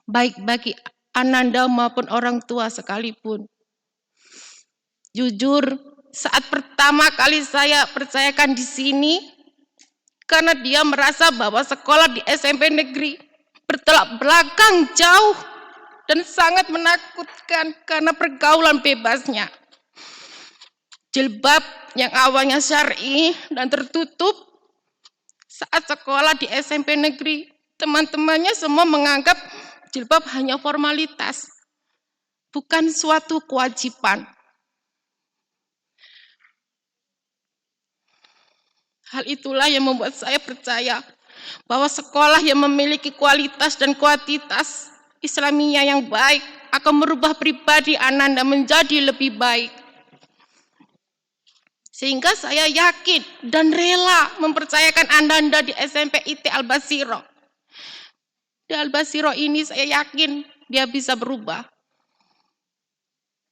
baik bagi ananda maupun orang tua sekalipun. Jujur, saat pertama kali saya percayakan di sini, karena dia merasa bahwa sekolah di SMP negeri bertolak belakang jauh dan sangat menakutkan karena pergaulan bebasnya. Jilbab yang awalnya syar'i dan tertutup, saat sekolah di SMP negeri, teman-temannya semua menganggap jilbab hanya formalitas, bukan suatu kewajiban. Hal itulah yang membuat saya percaya bahwa sekolah yang memiliki kualitas dan kuantitas Islamiyah yang baik akan merubah pribadi Ananda menjadi lebih baik. Sehingga saya yakin dan rela mempercayakan Ananda di SMP IT Al-Basiro. Di Al-Basiro ini saya yakin dia bisa berubah.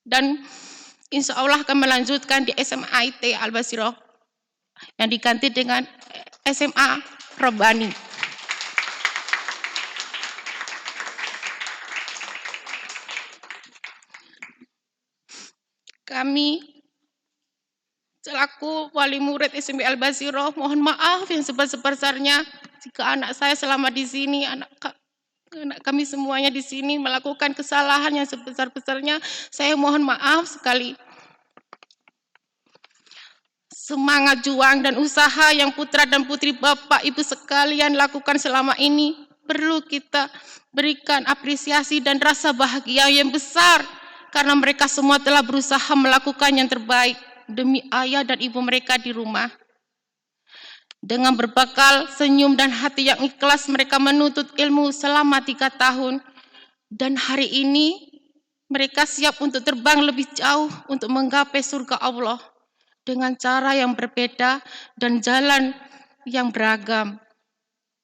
Dan insya Allah akan melanjutkan di SMA IT Al-Basiro yang diganti dengan SMA Rabbani. Kami selaku wali murid SMP Al-Basiro mohon maaf yang sebesar-besarnya jika anak saya selama di sini, anak kami semuanya di sini melakukan kesalahan yang sebesar-besarnya. Saya mohon maaf sekali. Semangat juang dan usaha yang putra dan putri Bapak Ibu sekalian lakukan selama ini perlu kita berikan apresiasi dan rasa bahagia yang besar karena mereka semua telah berusaha melakukan yang terbaik demi ayah dan ibu mereka di rumah. Dengan berbekal senyum dan hati yang ikhlas mereka menuntut ilmu selama 3 tahun dan hari ini mereka siap untuk terbang lebih jauh untuk menggapai surga Allah dengan cara yang berbeda dan jalan yang beragam.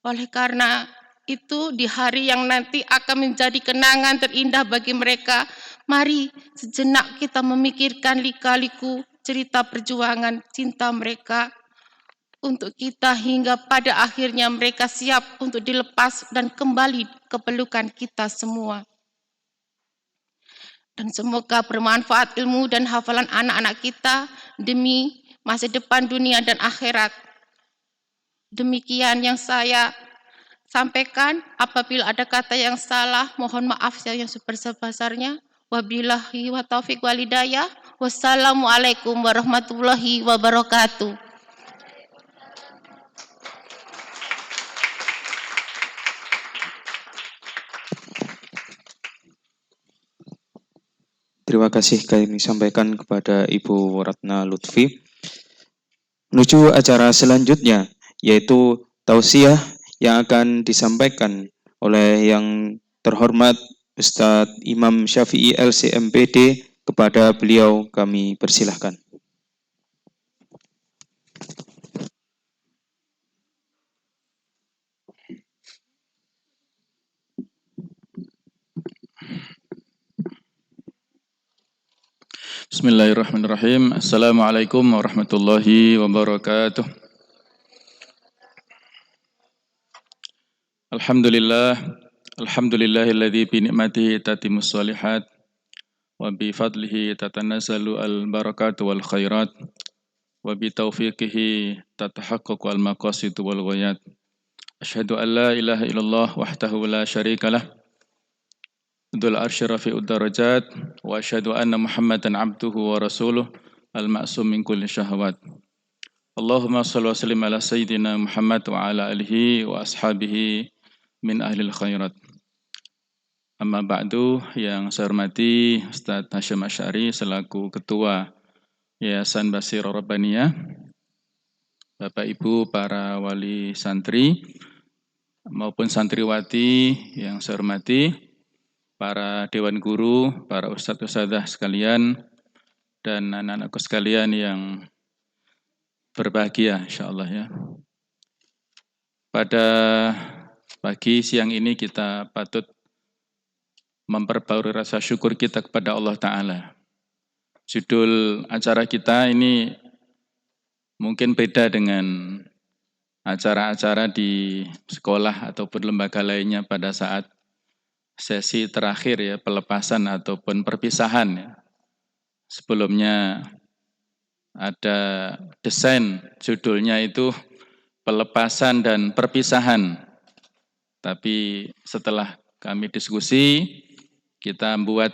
Oleh karena itu, di hari yang nanti akan menjadi kenangan terindah bagi mereka, mari sejenak kita memikirkan lika-liku cerita perjuangan cinta mereka untuk kita hingga pada akhirnya mereka siap untuk dilepas dan kembali ke pelukan kita semua. Dan semoga bermanfaat ilmu dan hafalan anak-anak kita demi masa depan dunia dan akhirat. Demikian yang saya sampaikan. Apabila ada kata yang salah, mohon maaf saya yang sebesar-besarnya. Wabillahi wa taufiq walhidayah. Wassalamualaikum warahmatullahi wabarakatuh. Terima kasih kami sampaikan kepada Ibu Ratna Lutfi. Menuju acara selanjutnya, yaitu tausiah yang akan disampaikan oleh yang terhormat Ustadz Imam Syafi'i LCMPD. Kepada beliau kami persilahkan. Bismillahirrahmanirrahim. Assalamualaikum warahmatullahi wabarakatuh. Alhamdulillahilladzi bi ni'matihi tatimmus shalihat wa bi fadlihi tatanazzalu al barakatu wal khairat wa bi taufiqihi tatahaqqaqu al maqasid wal ghayat. Asyhadu an la ilaha illallah wahdahu la syarikalah Dzul arsy rafi'ud darajat wa asyhadu anna Muhammadan abduhu wa rasuluh al-ma'sum min kulli syahwat. Allahumma shalli wa sallim ala sayyidina Muhammad wa ala alihi wa ashabihi min ahlil khairat. Amma ba'du, yang saya hormati Ustaz Hasyim Asy'ari selaku Ketua Yayasan Basiro Rabbaniyah, Bapak Ibu para wali santri maupun santriwati yang saya hormati, para dewan guru, para ustadz-ustadzah sekalian, dan anak-anakku sekalian yang berbahagia insyaallah ya. Pada pagi siang ini kita patut memperbarui rasa syukur kita kepada Allah Ta'ala. Judul acara kita ini mungkin beda dengan acara-acara di sekolah ataupun lembaga lainnya pada saat sesi terakhir ya, pelepasan ataupun perpisahan ya. Sebelumnya ada desain judulnya itu pelepasan dan perpisahan. Tapi setelah kami diskusi, kita membuat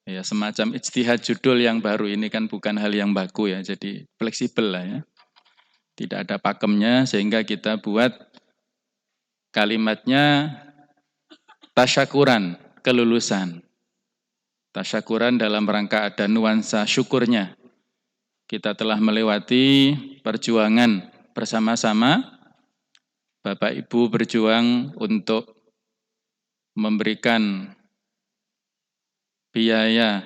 ya semacam ijtihad judul yang baru. Ini kan bukan hal yang baku ya, jadi fleksibel lah ya. Tidak ada pakemnya sehingga kita buat kalimatnya tasyakuran, kelulusan. Tasyakuran dalam rangka ada nuansa syukurnya. Kita telah melewati perjuangan bersama-sama Bapak Ibu berjuang untuk memberikan biaya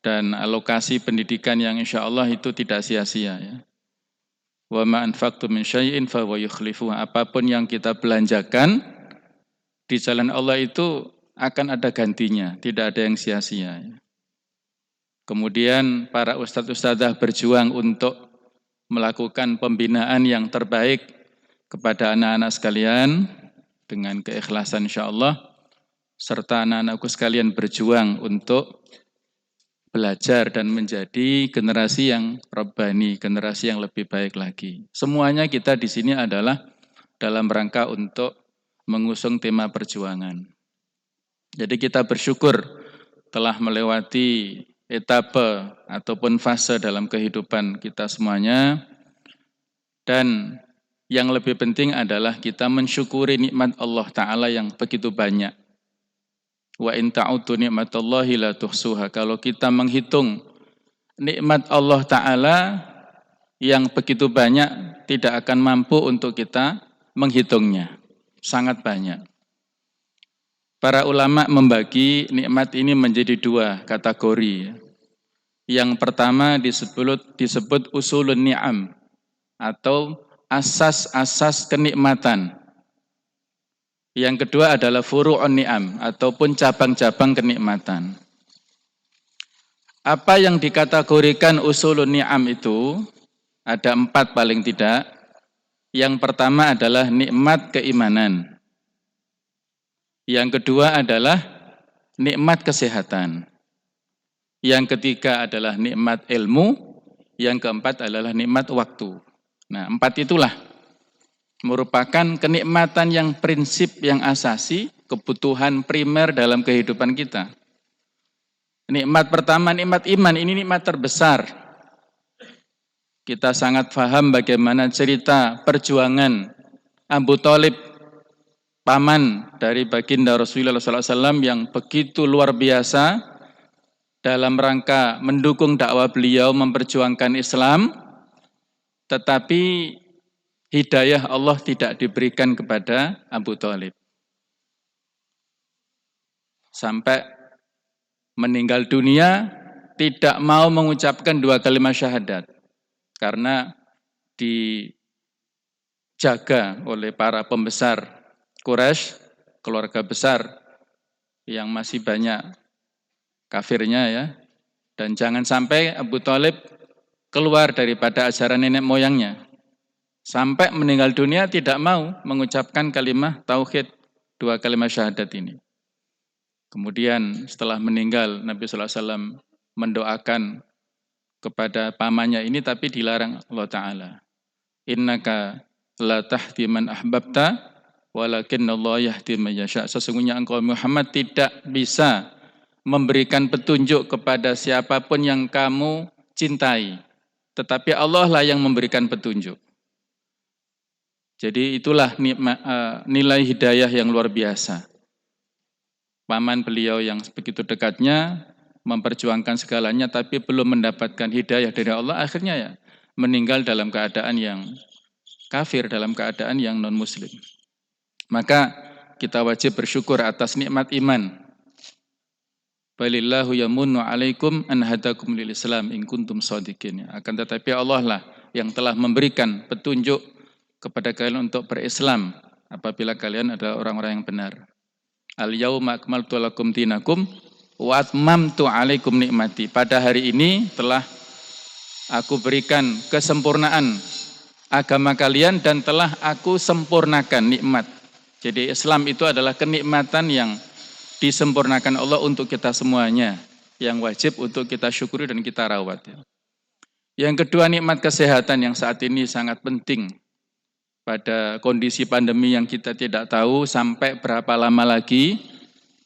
dan alokasi pendidikan yang insya Allah itu tidak sia-sia ya. Wa ma anfaqtum min syai'in fa huwa yukhlifuhu. Apapun yang kita belanjakan di jalan Allah itu akan ada gantinya, tidak ada yang sia-sia. Kemudian para ustadz-ustadzah berjuang untuk melakukan pembinaan yang terbaik kepada anak-anak sekalian dengan keikhlasan insya Allah, serta anak-anakku sekalian berjuang untuk belajar dan menjadi generasi yang rabbani, generasi yang lebih baik lagi. Semuanya kita di sini adalah dalam rangka untuk mengusung tema perjuangan. Jadi kita bersyukur telah melewati etape ataupun fase dalam kehidupan kita semuanya, dan yang lebih penting adalah kita mensyukuri nikmat Allah Ta'ala yang begitu banyak. Wa in ta'uddu ni'matallahi la tuhsuha. Kalau kita menghitung nikmat Allah Ta'ala yang begitu banyak, tidak akan mampu untuk kita menghitungnya. Sangat banyak. Para ulama membagi nikmat ini menjadi dua kategori. Yang pertama disebut usulun ni'am atau asas-asas kenikmatan. Yang kedua adalah furu'un ni'am ataupun cabang-cabang kenikmatan. Apa yang dikategorikan usulun ni'am itu ada 4 paling tidak. Yang pertama adalah nikmat keimanan. Yang kedua adalah nikmat kesehatan. Yang ketiga adalah nikmat ilmu. Yang keempat adalah nikmat waktu. Nah, 4 itulah merupakan kenikmatan yang prinsip yang asasi, kebutuhan primer dalam kehidupan kita. Nikmat pertama, nikmat iman, ini nikmat terbesar. Kita sangat paham bagaimana cerita perjuangan Abu Thalib, paman dari baginda Rasulullah SAW yang begitu luar biasa dalam rangka mendukung dakwah beliau memperjuangkan Islam, tetapi hidayah Allah tidak diberikan kepada Abu Thalib. Sampai meninggal dunia tidak mau mengucapkan 2 kalimat syahadat. Karena dijaga oleh para pembesar Quraisy, keluarga besar yang masih banyak kafirnya ya. Dan jangan sampai Abu Thalib keluar daripada ajaran nenek moyangnya. Sampai meninggal dunia tidak mau mengucapkan kalimat tauhid 2 kalimat syahadat ini. Kemudian setelah meninggal Nabi SAW mendoakan kepada pamannya ini, tapi dilarang Allah Ta'ala. Innaka la tahdi man ahbabta walakinna Allah yahdi man yasha. Sesungguhnya engkau Muhammad tidak bisa memberikan petunjuk kepada siapapun yang kamu cintai, tetapi Allah lah yang memberikan petunjuk. Jadi itulah nilai hidayah yang luar biasa. Paman beliau yang begitu dekatnya memperjuangkan segalanya tapi belum mendapatkan hidayah dari Allah, akhirnya ya meninggal dalam keadaan yang kafir, dalam keadaan yang non-muslim. Maka kita wajib bersyukur atas nikmat iman. Balillahu yamunnu alaikum an hadakum lil Islam in kuntum shadiqin. Akan tetapi Allah lah yang telah memberikan petunjuk kepada kalian untuk berislam apabila kalian adalah orang-orang yang benar. Al-yauma akmaltu lakum dinakum wa atmamtu alaikum nikmati. Pada hari ini telah aku berikan kesempurnaan agama kalian dan telah aku sempurnakan nikmat. Jadi Islam itu adalah kenikmatan yang disempurnakan Allah untuk kita semuanya, yang wajib untuk kita syukuri dan kita rawat. Yang kedua, nikmat kesehatan yang saat ini sangat penting. Pada kondisi pandemi yang kita tidak tahu sampai berapa lama lagi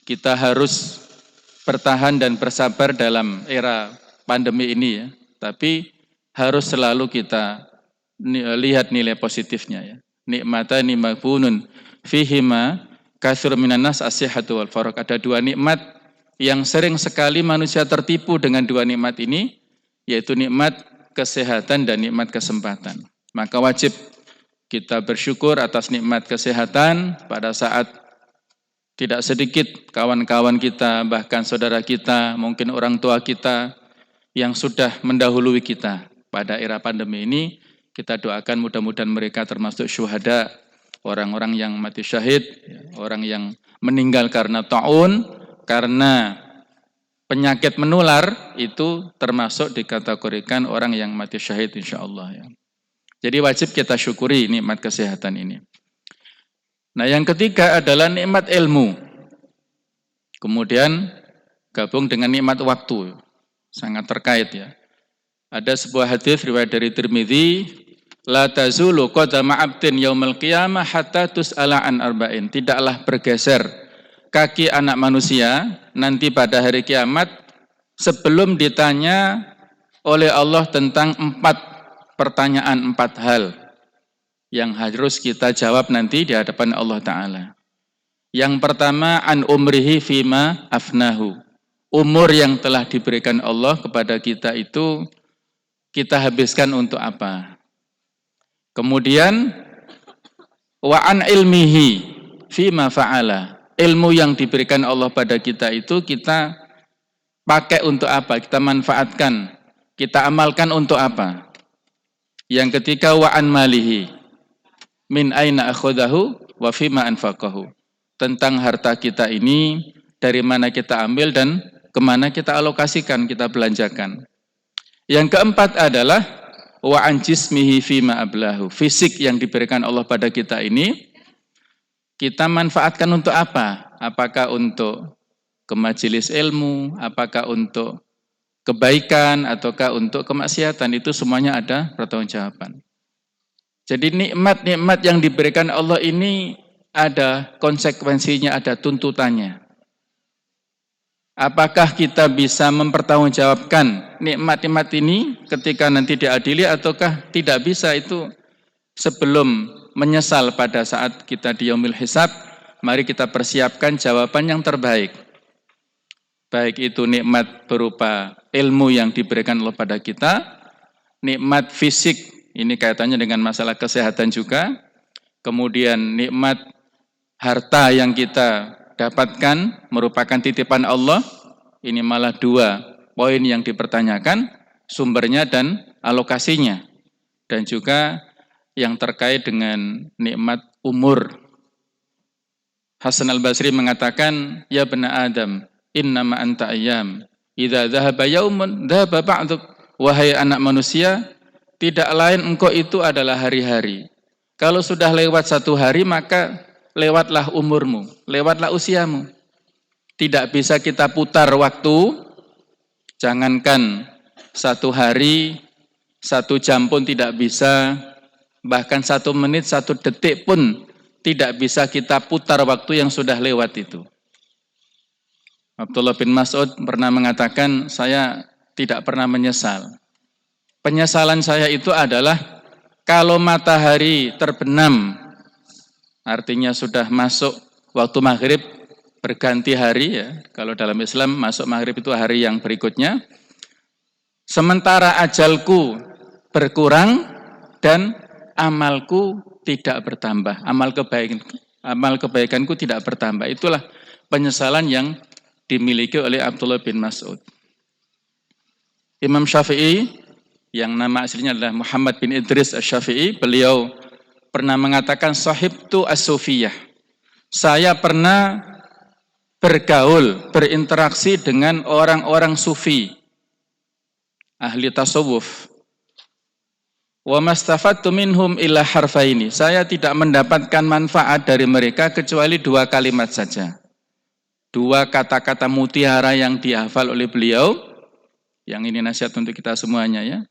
kita harus bertahan dan bersabar dalam era pandemi ini ya. Tapi harus selalu kita lihat nilai positifnya ya. Nikmatani maghbunun fihima katsirun minan nas as-sihhatu wal faraq. Ada 2 nikmat yang sering sekali manusia tertipu dengan 2 nikmat ini, yaitu nikmat kesehatan dan nikmat kesempatan. Maka wajib Kita bersyukur atas nikmat kesehatan pada saat tidak sedikit kawan-kawan kita, bahkan saudara kita, mungkin orang tua kita yang sudah mendahului kita pada era pandemi ini. Kita doakan mudah-mudahan mereka termasuk syuhada, orang-orang yang mati syahid, orang yang meninggal karena ta'un, karena penyakit menular, itu termasuk dikategorikan orang yang mati syahid insyaallah ya. Jadi wajib kita syukuri nikmat kesehatan ini. Nah, yang ketiga adalah nikmat ilmu. Kemudian gabung dengan nikmat waktu. Sangat terkait ya. Ada sebuah hadis riwayat dari Tirmidzi, la tazulu qadama 'abdin yaumal qiyamah hatta tus'ala an arba'in. Tidaklah bergeser kaki anak manusia nanti pada hari kiamat sebelum ditanya oleh Allah tentang 4 pertanyaan, 4 hal yang harus kita jawab nanti di hadapan Allah Ta'ala. Yang pertama, an umrihi fima afnahu. Umur yang telah diberikan Allah kepada kita itu kita habiskan untuk apa? Kemudian, wa an ilmihi fima fa'ala. Ilmu yang diberikan Allah pada kita itu kita pakai untuk apa? Kita manfaatkan, kita amalkan untuk apa? Yang ketiga, wa an malihi min aina akhadahu wa fima anfaqahu. Tentang harta kita ini, dari mana kita ambil dan kemana kita alokasikan, kita belanjakan. Yang keempat adalah wa an jismihi fima ablahu. Fisik yang diberikan Allah pada kita ini, kita manfaatkan untuk apa? Apakah untuk ke majelis ilmu, apakah untuk kebaikan, ataukah untuk kemaksiatan, itu semuanya ada pertanggungjawaban. Jadi nikmat-nikmat yang diberikan Allah ini ada konsekuensinya, ada tuntutannya. Apakah kita bisa mempertanggungjawabkan nikmat-nikmat ini ketika nanti diadili ataukah tidak bisa? Itu sebelum menyesal pada saat kita di yaumil hisab, mari kita persiapkan jawaban yang terbaik. Baik itu nikmat berupa ilmu yang diberikan Allah pada kita, nikmat fisik, ini kaitannya dengan masalah kesehatan juga, kemudian nikmat harta yang kita dapatkan merupakan titipan Allah, ini malah 2 poin yang dipertanyakan, sumbernya dan alokasinya, dan juga yang terkait dengan nikmat umur. Hasan al-Basri mengatakan, ya bena Adam, innama anta ayyam, idza dhahaba yaumun dhahaba ba'duk. Wahai anak manusia, tidak lain engkau itu adalah hari-hari. Kalau sudah lewat 1 hari, maka lewatlah umurmu, lewatlah usiamu. Tidak bisa kita putar waktu, jangankan 1 hari, 1 jam pun tidak bisa, bahkan 1 menit, 1 detik pun tidak bisa kita putar waktu yang sudah lewat itu. Abdullah bin Mas'ud pernah mengatakan, saya tidak pernah menyesal. Penyesalan saya itu adalah kalau matahari terbenam, artinya sudah masuk waktu maghrib, berganti hari ya. Kalau dalam Islam masuk maghrib itu hari yang berikutnya. Sementara ajalku berkurang dan amalku tidak bertambah. Amal kebaikanku tidak bertambah. Itulah penyesalan yang dimiliki oleh Abdullah bin Mas'ud. Imam Syafi'i, yang nama aslinya adalah Muhammad bin Idris Asy-Syafi'i, beliau pernah mengatakan, sahibtu as-sufiyah. Saya pernah bergaul, berinteraksi dengan orang-orang sufi, ahli tasawuf. Wa mastafattu minhum illa harfaini. Saya tidak mendapatkan manfaat dari mereka kecuali 2 kalimat saja. 2 kata-kata mutiara yang dihafal oleh beliau, yang ini nasihat untuk kita semuanya ya.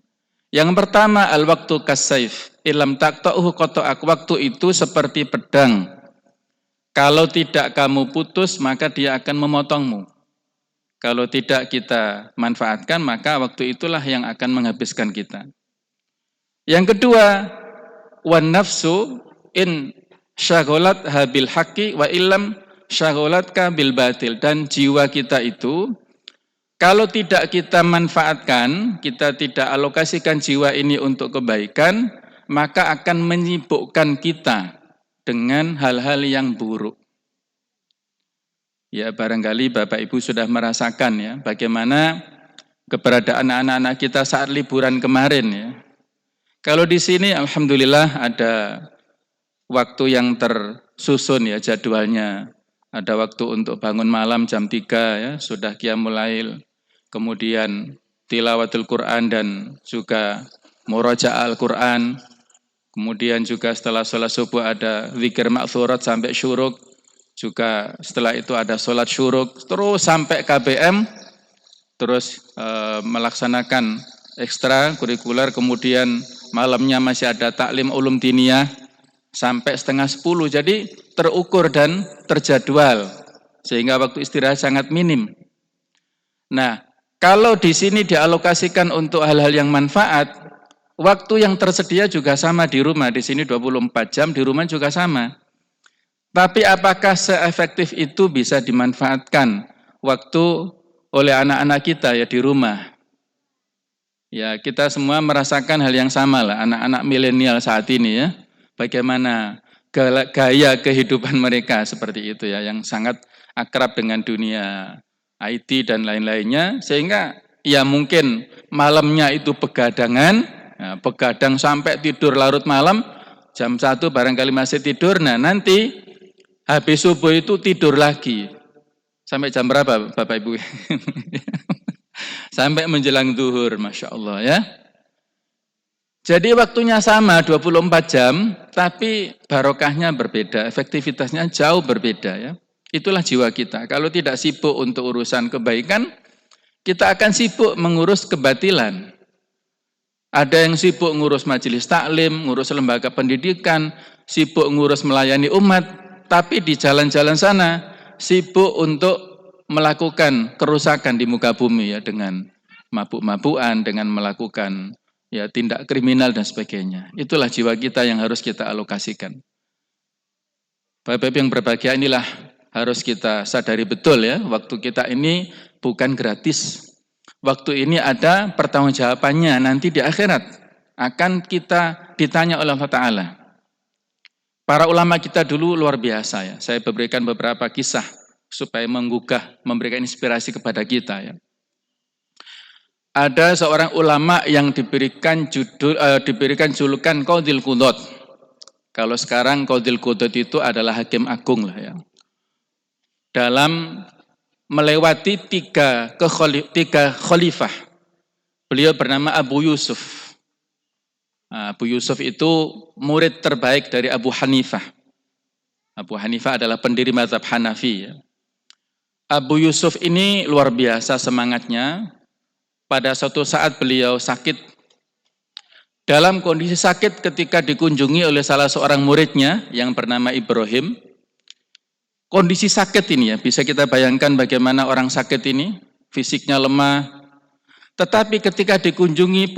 Yang pertama, al-waktu kas-saif, ilam taqta'uhu qata'ak. Waktu itu seperti pedang. Kalau tidak kamu putus, maka dia akan memotongmu. Kalau tidak kita manfaatkan, maka waktu itulah yang akan menghabiskan kita. Yang kedua, wan nafsu in syagholat habil haqqi wa illam syagolatka bil batil. Dan jiwa kita itu kalau tidak kita manfaatkan, kita tidak alokasikan jiwa ini untuk kebaikan, maka akan menyibukkan kita dengan hal-hal yang buruk. Ya, barangkali Bapak Ibu sudah merasakan ya bagaimana keberadaan anak-anak kita saat liburan kemarin ya. Kalau di sini alhamdulillah ada waktu yang tersusun ya jadwalnya. Ada waktu untuk bangun malam jam 3 ya, sudah qiyamul lail. Kemudian tilawatul Quran dan juga murajaah Al-Quran. Kemudian juga setelah sholat subuh ada zikir ma'thurat sampai syuruk. Juga setelah itu ada sholat syuruk, terus sampai KBM, terus melaksanakan ekstra kurikuler, kemudian malamnya masih ada taklim ulum diniyah sampai 9:30. Jadi terukur dan terjadwal, sehingga waktu istirahat sangat minim. Nah, kalau di sini dialokasikan untuk hal-hal yang manfaat, waktu yang tersedia juga sama di rumah. Di sini 24 jam, di rumah juga sama. Tapi apakah seefektif itu bisa dimanfaatkan waktu oleh anak-anak kita ya di rumah? Ya, kita semua merasakan hal yang sama lah, anak-anak milenial saat ini ya. Bagaimana gaya kehidupan mereka seperti itu ya, yang sangat akrab dengan dunia IT dan lain-lainnya, sehingga ya mungkin malamnya itu begadangan, ya, begadang sampai tidur larut malam, jam 1 barangkali masih tidur, nah nanti habis subuh itu tidur lagi. Sampai jam berapa Bapak Ibu? Sampai menjelang zuhur, Masya Allah ya. Jadi waktunya sama 24 jam, tapi barokahnya berbeda, efektivitasnya jauh berbeda ya. Itulah jiwa kita. Kalau tidak sibuk untuk urusan kebaikan, kita akan sibuk mengurus kebatilan. Ada yang sibuk ngurus majelis taklim, ngurus lembaga pendidikan, sibuk ngurus melayani umat, tapi di jalan-jalan sana sibuk untuk melakukan kerusakan di muka bumi ya, dengan mabuk-mabukan, dengan melakukan ya tindak kriminal dan sebagainya. Itulah jiwa kita yang harus kita alokasikan. Bapak-Ibu yang berbahagia, inilah harus kita sadari betul ya, waktu kita ini bukan gratis. Waktu ini ada pertanggungjawabannya nanti di akhirat. Akan kita ditanya oleh Allah Ta'ala. Para ulama kita dulu luar biasa ya. Saya berikan beberapa kisah supaya menggugah, memberikan inspirasi kepada kita ya. Ada seorang ulama yang diberikan julukan Qadhil Qudhat. Kalau sekarang Qadhil Qudhat itu adalah hakim agung lah ya. Dalam melewati tiga khalifah. Beliau bernama Abu Yusuf. Abu Yusuf itu murid terbaik dari Abu Hanifah. Abu Hanifah adalah pendiri mazhab Hanafi. Ya. Abu Yusuf ini luar biasa semangatnya. Pada suatu saat beliau sakit. Dalam kondisi sakit ketika dikunjungi oleh salah seorang muridnya yang bernama Ibrahim. Kondisi sakit ini ya, bisa kita bayangkan bagaimana orang sakit ini, fisiknya lemah. Tetapi ketika dikunjungi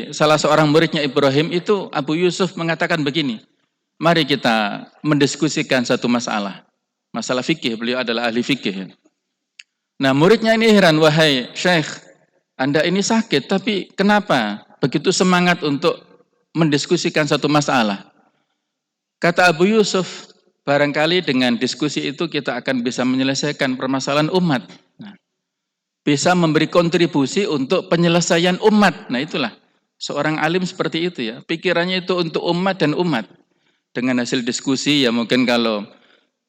salah seorang muridnya Ibrahim itu, Abu Yusuf mengatakan begini, mari kita mendiskusikan satu masalah. Masalah fikih, beliau adalah ahli fikih. Nah muridnya ini heran, wahai Syekh, Anda ini sakit, tapi kenapa begitu semangat untuk mendiskusikan satu masalah? Kata Abu Yusuf, barangkali dengan diskusi itu kita akan bisa menyelesaikan permasalahan umat. Nah, bisa memberi kontribusi untuk penyelesaian umat. Nah itulah, seorang alim seperti itu ya. Pikirannya itu untuk umat dan umat. Dengan hasil diskusi ya mungkin kalau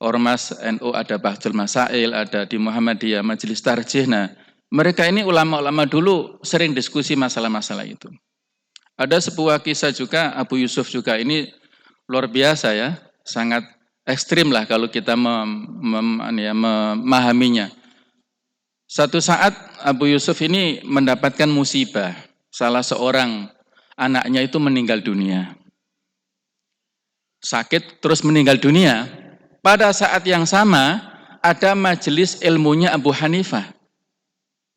Ormas NU ada Bahtul Masail, ada di Muhammadiyah Majelis Tarjih. Nah mereka ini ulama-ulama dulu sering diskusi masalah-masalah itu. Ada sebuah kisah juga, Abu Yusuf juga ini luar biasa ya. Sangat ekstrim lah kalau kita memahaminya. Satu saat Abu Yusuf ini mendapatkan musibah. Salah seorang anaknya itu meninggal dunia. Sakit terus meninggal dunia. Pada saat yang sama ada majelis ilmunya Abu Hanifah.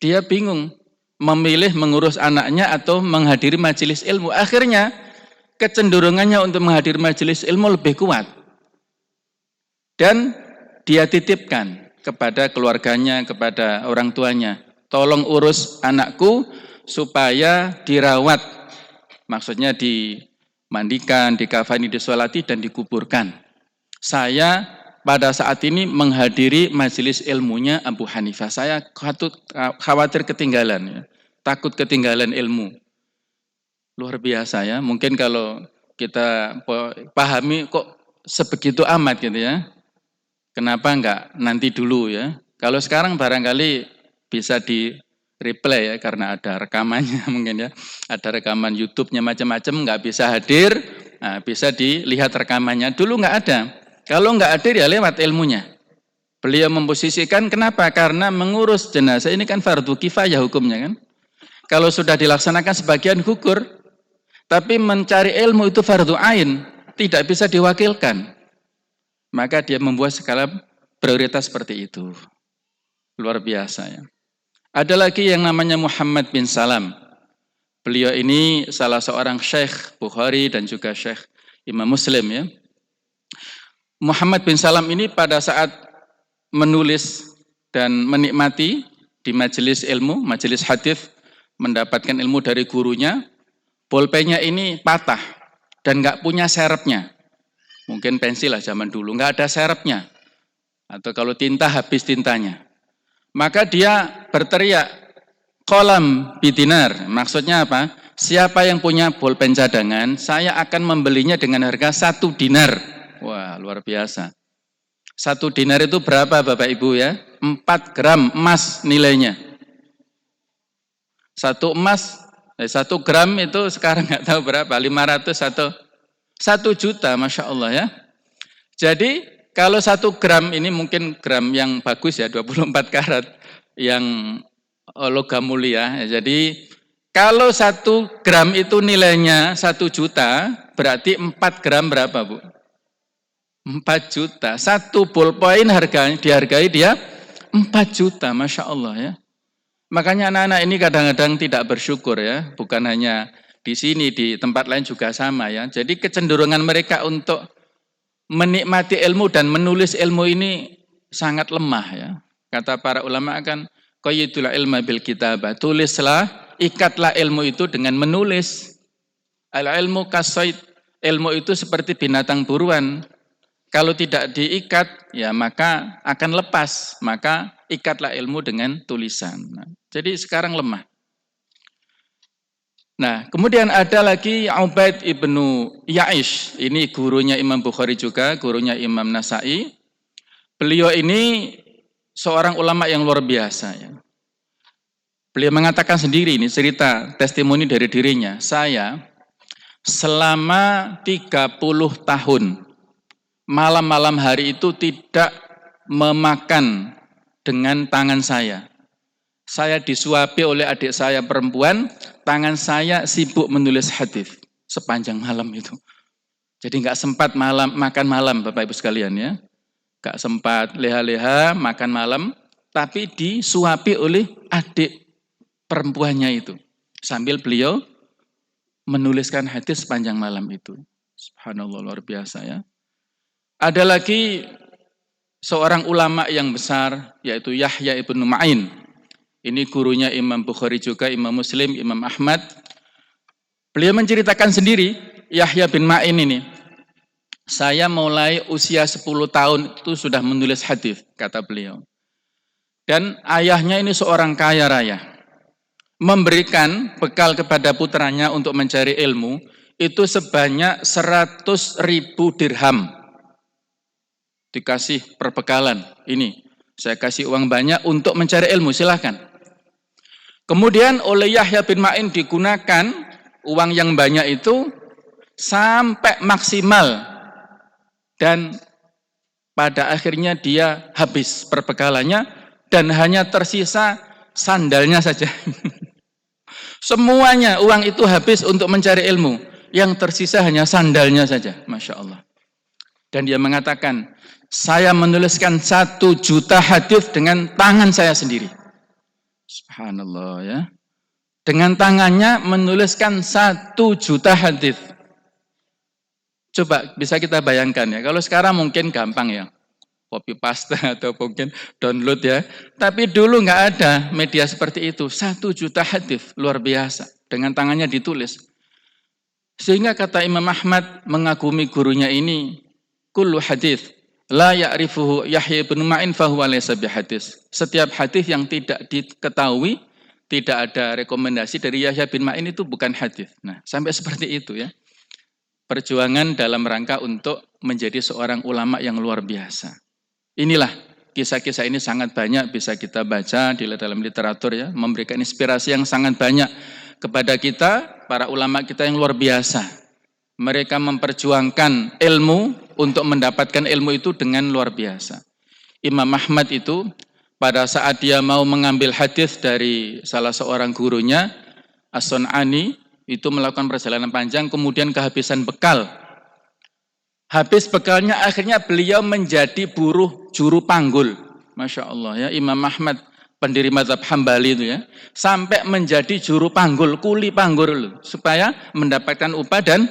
Dia bingung memilih mengurus anaknya atau menghadiri majelis ilmu. Akhirnya kecenderungannya untuk menghadiri majelis ilmu lebih kuat. Dan dia titipkan kepada keluarganya, kepada orang tuanya. Tolong urus anakku supaya dirawat. Maksudnya mandikan, dikafani, disolati, dan dikuburkan. Saya pada saat ini menghadiri majelis ilmunya Abu Hanifah. Saya khawatir ketinggalan, ya. Takut ketinggalan ilmu. Luar biasa ya, mungkin kalau kita pahami kok sebegitu amat gitu ya. Kenapa enggak nanti dulu ya? Kalau sekarang barangkali bisa di replay ya, karena ada rekamannya mungkin ya. Ada rekaman YouTube-nya macam-macam, enggak bisa hadir, nah, bisa dilihat rekamannya. Dulu enggak ada. Kalau enggak hadir ya lewat ilmunya. Beliau memposisikan kenapa? Karena mengurus jenazah ini kan fardu kifayah hukumnya kan. Kalau sudah dilaksanakan sebagian gugur, tapi mencari ilmu itu fardu ain, tidak bisa diwakilkan. Maka dia membuat skala prioritas seperti itu. Luar biasa ya. Ada lagi yang namanya Muhammad bin Salam. Beliau ini salah seorang syekh Bukhari dan juga syekh Imam Muslim ya. Muhammad bin Salam ini pada saat menulis dan menikmati di majelis ilmu, majelis hadis, mendapatkan ilmu dari gurunya, bolpennya ini patah dan nggak punya serepnya. Mungkin pensil lah zaman dulu, nggak ada serepnya. Atau kalau tinta habis tintanya. Maka dia berteriak, kolam bidinar. Maksudnya apa? Siapa yang punya bolpen cadangan, saya akan membelinya dengan harga 1 dinar. Wah, luar biasa. 1 dinar itu berapa Bapak Ibu ya? 4 gram emas nilainya. 1 gram itu sekarang nggak tahu berapa, 500 atau 1 juta, Masya Allah ya. Jadi kalau 1 gram ini mungkin gram yang bagus ya, 24 karat, yang logam mulia. Jadi kalau 1 gram itu nilainya 1 juta, berarti 4 gram berapa Bu? 4 juta. 1 ballpoint harganya, dihargai dia 4 juta, Masya Allah ya. Makanya anak-anak ini kadang-kadang tidak bersyukur ya, bukan hanya di sini, di tempat lain juga sama ya. Jadi kecenderungan mereka untuk menikmati ilmu dan menulis ilmu ini sangat lemah ya. Kata para ulama kan, qayyidul ilma bil kitabah, tulislah, ikatlah ilmu itu dengan menulis. Al-ilmu kasaid, ilmu itu seperti binatang buruan. Kalau tidak diikat, ya maka akan lepas. Maka ikatlah ilmu dengan tulisan. Nah, jadi sekarang lemah. Nah, kemudian ada lagi Ubaid ibnu Ya'ish. Ini gurunya Imam Bukhari juga, gurunya Imam Nasai. Beliau ini seorang ulama yang luar biasa. Ya. Beliau mengatakan sendiri, ini cerita testimoni dari dirinya. Saya selama 30 tahun, malam-malam hari itu tidak memakan dengan tangan saya. Saya disuapi oleh adik saya perempuan, tangan saya sibuk menulis hadis sepanjang malam itu. Jadi nggak sempat makan malam Bapak Ibu sekalian ya. Nggak sempat leha-leha makan malam, tapi disuapi oleh adik perempuannya itu. Sambil beliau menuliskan hadis sepanjang malam itu. Subhanallah, luar biasa ya. Ada lagi seorang ulama yang besar, yaitu Yahya ibnu Ma'in. Ini gurunya Imam Bukhari juga, Imam Muslim, Imam Ahmad. Beliau menceritakan sendiri, Yahya bin Ma'in ini, saya mulai usia 10 tahun itu sudah menulis hadis, kata beliau. Dan ayahnya ini seorang kaya raya. Memberikan bekal kepada putranya untuk mencari ilmu, itu sebanyak 100.000 dirham. Dikasih perbekalan, ini, saya kasih uang banyak untuk mencari ilmu, silahkan. Kemudian oleh Yahya bin Ma'in digunakan uang yang banyak itu sampai maksimal. Dan pada akhirnya dia habis perbekalannya dan hanya tersisa sandalnya saja. Semuanya uang itu habis untuk mencari ilmu. Yang tersisa hanya sandalnya saja. Masya Allah. Dan dia mengatakan, saya menuliskan 1 juta hadis dengan tangan saya sendiri. Subhanallah ya. Dengan tangannya menuliskan 1 juta hadis. Coba bisa kita bayangkan ya. Kalau sekarang mungkin gampang ya. Copy paste atau mungkin download ya. Tapi dulu nggak ada media seperti itu. 1 juta hadis, luar biasa. Dengan tangannya ditulis. Sehingga kata Imam Ahmad mengagumi gurunya ini, kullu hadis la ya'rifuhu Yahya bin Ma'in fahuwa laysa bihadis. Setiap hadis yang tidak diketahui, tidak ada rekomendasi dari Yahya bin Ma'in itu bukan hadis. Nah, sampai seperti itu ya. Perjuangan dalam rangka untuk menjadi seorang ulama yang luar biasa. Inilah kisah-kisah ini sangat banyak bisa kita baca di dalam literatur ya, memberikan inspirasi yang sangat banyak kepada kita, para ulama kita yang luar biasa. Mereka memperjuangkan ilmu untuk mendapatkan ilmu itu dengan luar biasa. Imam Ahmad itu pada saat dia mau mengambil hadis dari salah seorang gurunya, As-Sun'ani, itu melakukan perjalanan panjang, kemudian kehabisan bekal. Habis bekalnya akhirnya beliau menjadi buruh juru panggul. Masya Allah ya, Imam Ahmad pendiri mazhab Hambali itu ya, sampai menjadi juru panggul, kuli panggul, supaya mendapatkan upah dan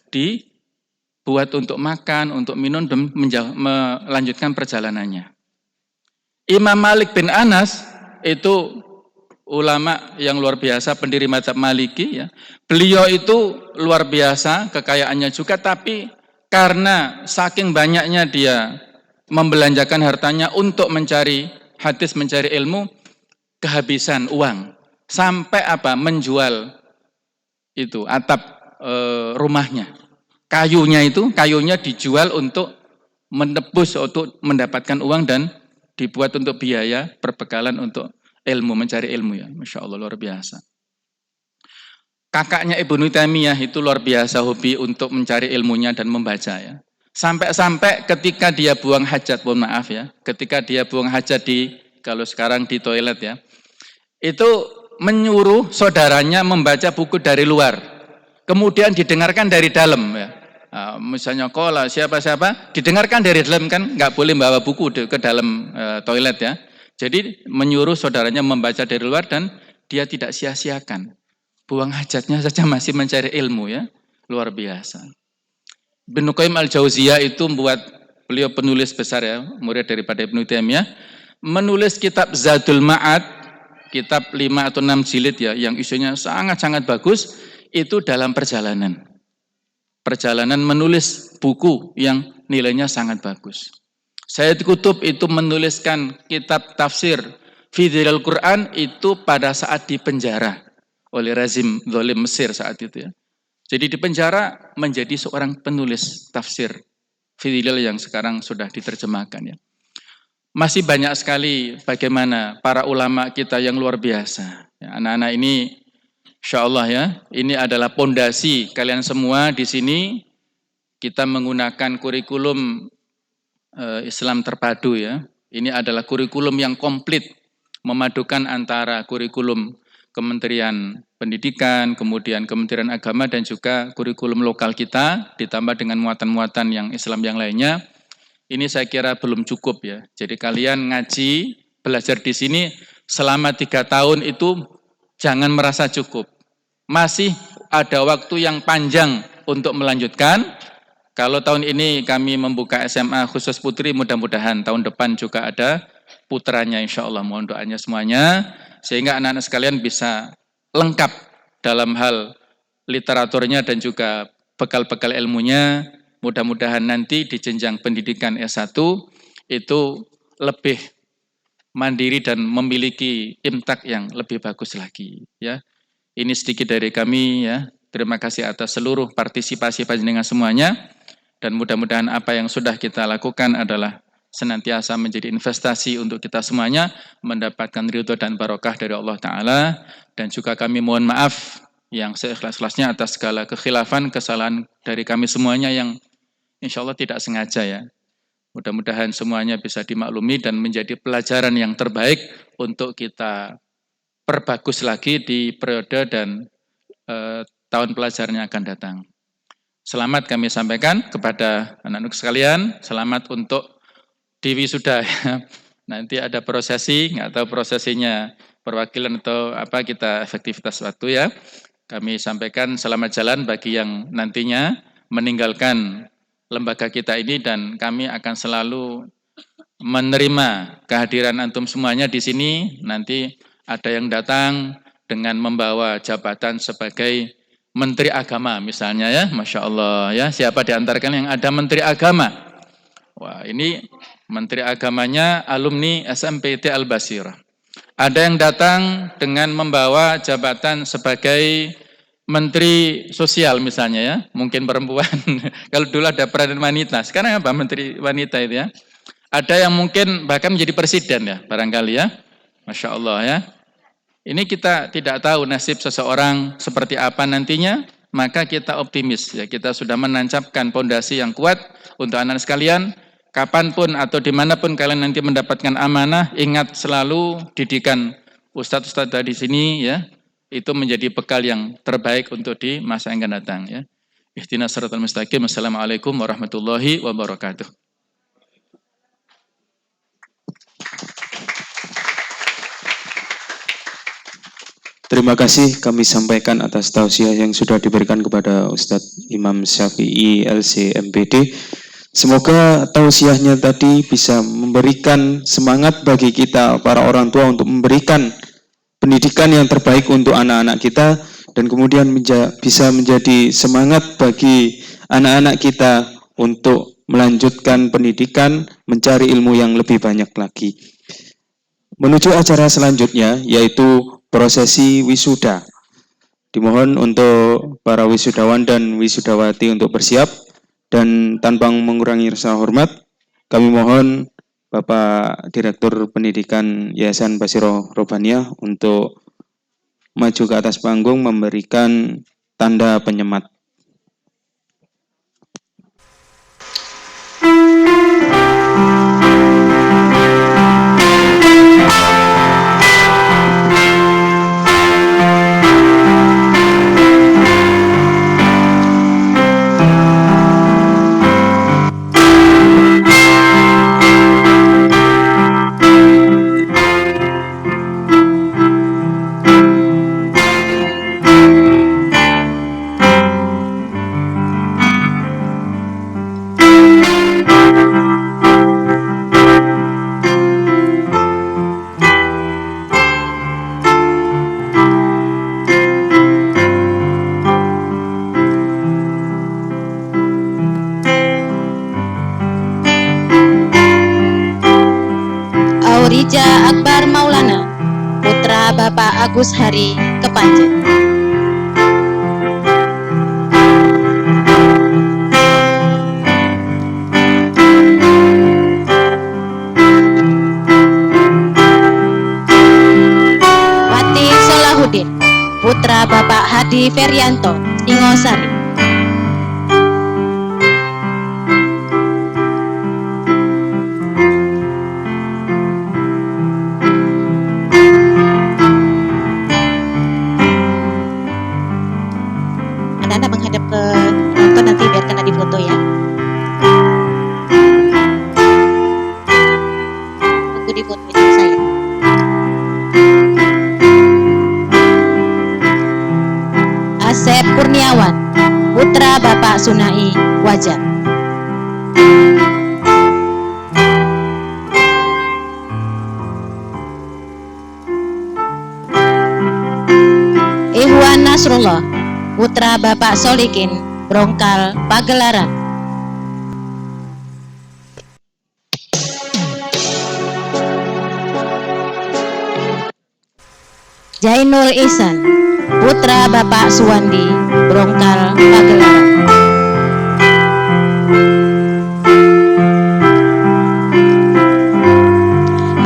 dibuat untuk makan, untuk minum, dan melanjutkan perjalanannya. Imam Malik bin Anas itu ulama yang luar biasa, pendiri mazhab Maliki ya. Beliau itu luar biasa kekayaannya juga, tapi karena saking banyaknya dia membelanjakan hartanya untuk mencari hadis, mencari ilmu, kehabisan uang. Sampai menjual itu atap rumahnya. Kayunya dijual untuk menebus, untuk mendapatkan uang dan dibuat untuk biaya perbekalan untuk ilmu, mencari ilmu ya. Masya Allah, luar biasa. Kakaknya Ibnu Taimiyah itu luar biasa hobi untuk mencari ilmunya dan membaca ya. Sampai-sampai ketika dia buang hajat, mohon maaf ya, ketika dia buang hajat kalau sekarang di toilet ya, itu menyuruh saudaranya membaca buku dari luar, kemudian didengarkan dari dalam ya. Misalnya kola siapa-siapa, didengarkan dari dalam, kan nggak boleh bawa buku ke dalam toilet ya. Jadi menyuruh saudaranya membaca dari luar dan dia tidak sia-siakan. Buang hajatnya saja masih mencari ilmu ya, luar biasa. Ibnu Qayyim al-Jauziyah itu beliau penulis besar ya, murid daripada Ibnu Taimiyah, menulis kitab Zadul Ma'ad, kitab 5 atau 6 jilid ya, yang isunya sangat-sangat bagus, itu dalam perjalanan. Perjalanan menulis buku yang nilainya sangat bagus. Sayyid Qutb itu menuliskan kitab tafsir Fidhilal Quran itu pada saat di penjara oleh rezim zalim Mesir saat itu ya. Jadi di penjara menjadi seorang penulis tafsir Fidhilal yang sekarang sudah diterjemahkan ya. Masih banyak sekali bagaimana para ulama kita yang luar biasa. Ya, anak-anak ini insya Allah ya, ini adalah pondasi kalian semua di sini. Kita menggunakan kurikulum Islam terpadu ya. Ini adalah kurikulum yang komplit, memadukan antara kurikulum Kementerian Pendidikan, kemudian Kementerian Agama, dan juga kurikulum lokal kita, ditambah dengan muatan-muatan yang Islam yang lainnya. Ini saya kira belum cukup ya. Jadi kalian ngaji, belajar di sini selama 3 tahun itu jangan merasa cukup. Masih ada waktu yang panjang untuk melanjutkan. Kalau tahun ini kami membuka SMA khusus putri, mudah-mudahan tahun depan juga ada putranya insya Allah. Mohon doanya semuanya, sehingga anak-anak sekalian bisa lengkap dalam hal literaturnya dan juga bekal-bekal ilmunya. Mudah-mudahan nanti di jenjang pendidikan S1 itu lebih mandiri dan memiliki imtak yang lebih bagus lagi ya. Ini sedikit dari kami ya. Terima kasih atas seluruh partisipasi panjenengan semuanya, dan mudah-mudahan apa yang sudah kita lakukan adalah senantiasa menjadi investasi untuk kita semuanya mendapatkan ridho dan barokah dari Allah Ta'ala. Dan juga kami mohon maaf yang seikhlas-ikhlasnya atas segala kekhilafan, kesalahan dari kami semuanya yang insya Allah tidak sengaja ya. Mudah-mudahan semuanya bisa dimaklumi dan menjadi pelajaran yang terbaik untuk kita perbagus lagi di periode dan tahun pelajaran yang akan datang. Selamat kami sampaikan kepada anak-anak sekalian, selamat untuk di wisuda ya. Nanti ada prosesi, nggak tahu prosesinya perwakilan atau apa, kita efektivitas waktu ya. Kami sampaikan selamat jalan bagi yang nantinya meninggalkan lembaga kita ini, dan kami akan selalu menerima kehadiran antum semuanya di sini. Nanti ada yang datang dengan membawa jabatan sebagai Menteri Agama misalnya ya, Masya Allah ya. Siapa di antara kalian yang ada Menteri Agama? Wah, ini Menteri Agamanya alumni SMPT Al-Basirah. Ada yang datang dengan membawa jabatan sebagai Menteri Sosial misalnya ya, mungkin perempuan. Kalau dulu ada peranan wanita, sekarang apa Menteri Wanita itu ya. Ada yang mungkin bahkan menjadi presiden ya, barangkali ya. Masya Allah ya. Ini kita tidak tahu nasib seseorang seperti apa nantinya, maka kita optimis ya, kita sudah menancapkan pondasi yang kuat untuk anak sekalian. Kapanpun atau dimanapun kalian nanti mendapatkan amanah, ingat selalu didikan ustadz-ustadz dari sini ya, itu menjadi bekal yang terbaik untuk di masa yang akan datang ya. Ihdinas siratal mustaqim. Assalamualaikum warahmatullahi wabarakatuh. Terima kasih kami sampaikan atas tausiah yang sudah diberikan kepada Ustadz Imam Syafi'i LC MPD. Semoga tausiahnya tadi bisa memberikan semangat bagi kita para orang tua untuk memberikan pendidikan yang terbaik untuk anak-anak kita, dan kemudian bisa menjadi semangat bagi anak-anak kita untuk melanjutkan pendidikan, mencari ilmu yang lebih banyak lagi. Menuju acara selanjutnya, yaitu prosesi wisuda. Dimohon untuk para wisudawan dan wisudawati untuk bersiap, dan tanpa mengurangi rasa hormat, kami mohon Bapak Direktur Pendidikan Yayasan Basiroh Robaniyah untuk maju ke atas panggung memberikan tanda penyemat. Rija Akbar Maulana, putra Bapak Agus Hari Kepanjen. Wati Solahuddin, putra Bapak Hadi Ferianto, Singosari. Anda menghadap ke penonton nanti biarkan di foto ya. Tunggu di foto itu saya. Asep Kurniawan, putra Bapak Sunai Wajah. Ihwan Nasrullah, putra Bapak Solikin, Brongkal, Pagelaran. Jainul Ihsan, putra Bapak Suwandi, Brongkal, Pagelaran.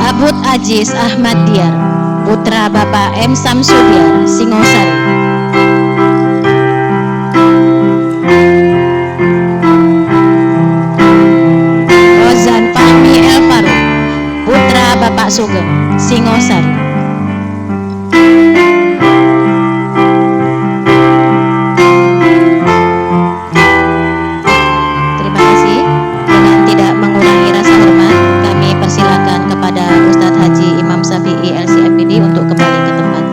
Abud Aziz Ahmad Diar, putra Bapak M. Samsudiar, Singosari. Bapak Sugeng, Singosari. Terima kasih. Dengan tidak mengurangi rasa hormat, kami persilakan kepada Ustadz Haji Imam Syafi'i LC MPD untuk kembali ke tempat.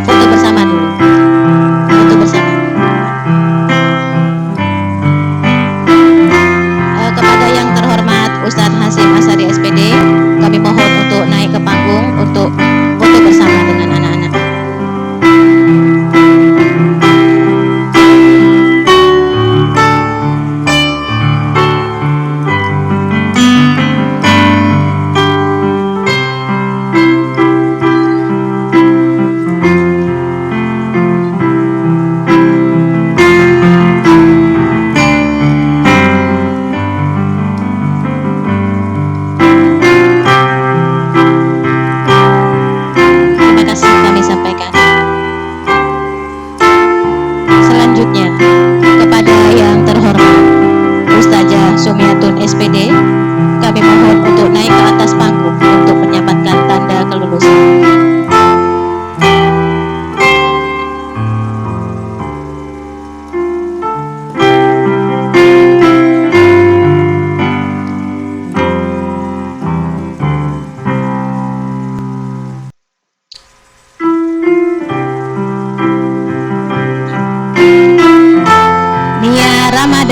Foto bersama dulu. Foto bersama. Kepada yang terhormat Ustadz Hasim Asari SPD, kami mohon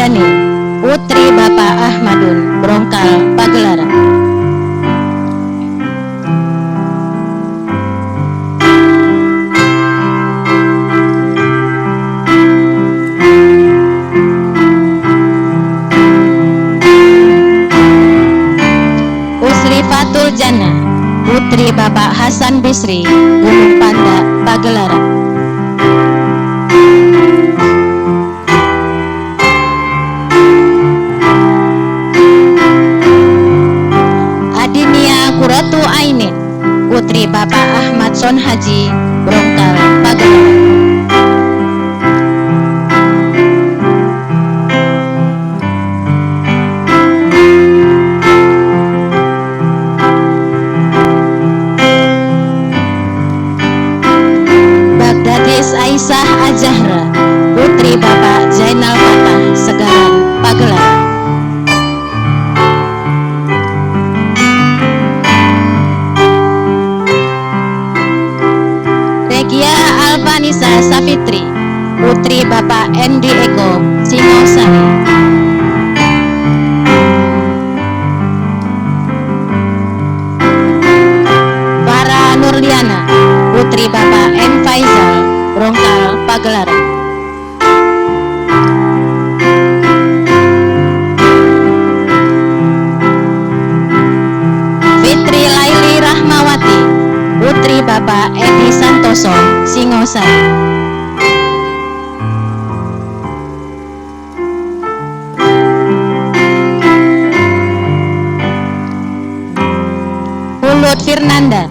Ramadhani, putri Bapak Ahmadun, Brongkal, Pagelaran. Usrifatul Jannah, putri Bapak Hasan Bisri, Gunung Panda, Pagelaran. Adinia Kuratu Ainin, putri Bapak Ahmad Son Haji, Brongkal, Pagelaran. Bagdadis Aisyah Azahra, putri Bapak Zainal Fatah, Segaran, Pagelaran. Regia Alvanisa Safitri, putri Bapak Endi Eko, Singosari. Farah Nurliana, putri Bapak M. Faizal, Brongkal, Pagelaran. Fitri Laili Rahmawati, putri Bapak Edi Santoso, Singosari. Hulut Firnanda,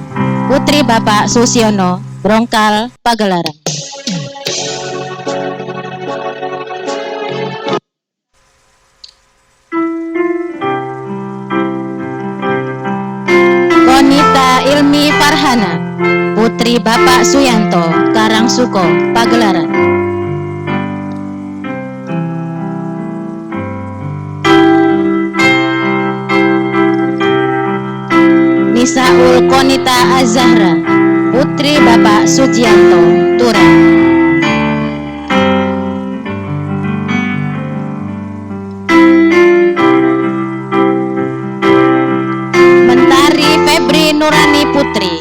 putri Bapak Susiono, Brongkal, Pagelaran. Konita Ilmi Farhana, putri Bapak Suyanto, Karangsuko, Pagelaran. Nisaul Konita Azahra, putri Bapak Sujianto, Turen. Mentari Febri Nurani Putri,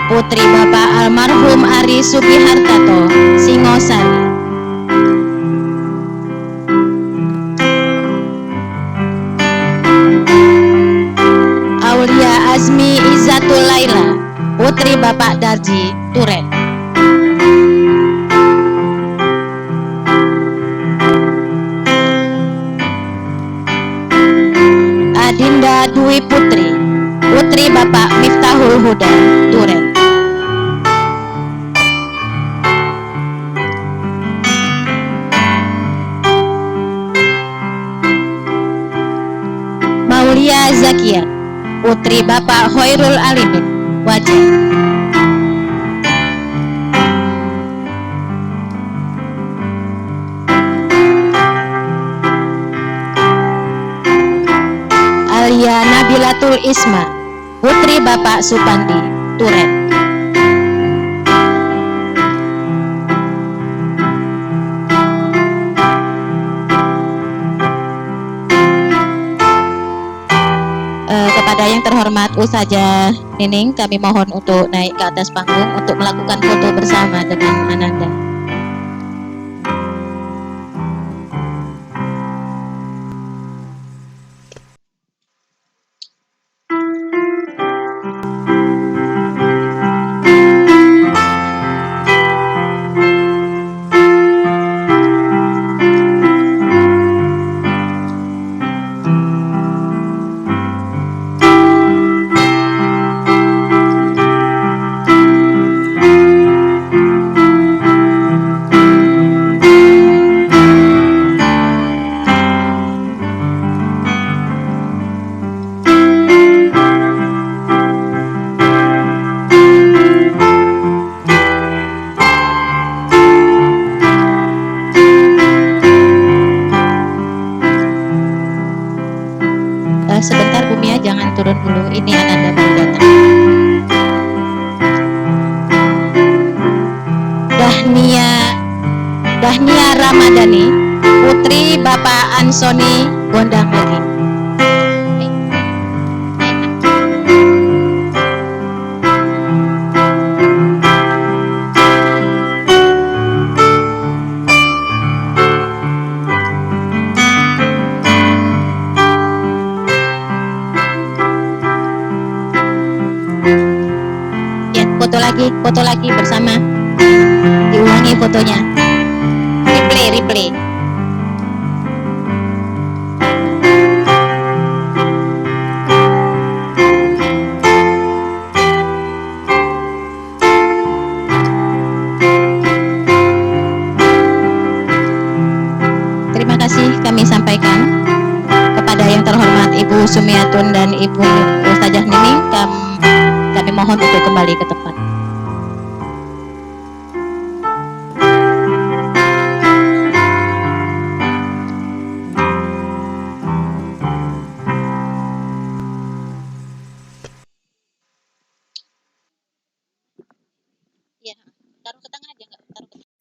putri Bapak almarhum Ari Sugihartato, Singosari. Aulia Azmi Izzatul Laila, putri Bapak Darji, Turen. Adinda Dwi Putri, putri Bapak Miftahul Huda, Turen. Maulia Zakia, putri Bapak Hoirul Alimin, Wajah. Alia Nabilatul Isma, putri Bapak Supandi, Turen. Kepada yang terhormat Ustazah Nining, kami mohon untuk naik ke atas panggung untuk melakukan foto bersama dengan Ananda. Sebentar Bu Mia, jangan turun dulu, ini Ananda baru datang. Dahnia Ramadhani, putri kembali Bapak Ansoni Gondang lagi. Ya, foto lagi bersama. Diulangi fotonya. Replay. Terima kasih kami sampaikan kepada yang terhormat Ibu Sumiatun dan Ibu Ustazah Nining. Kami mohon untuk kembali ke tempat. Ya, taruh ke tengah aja, enggak taruh ke tengah.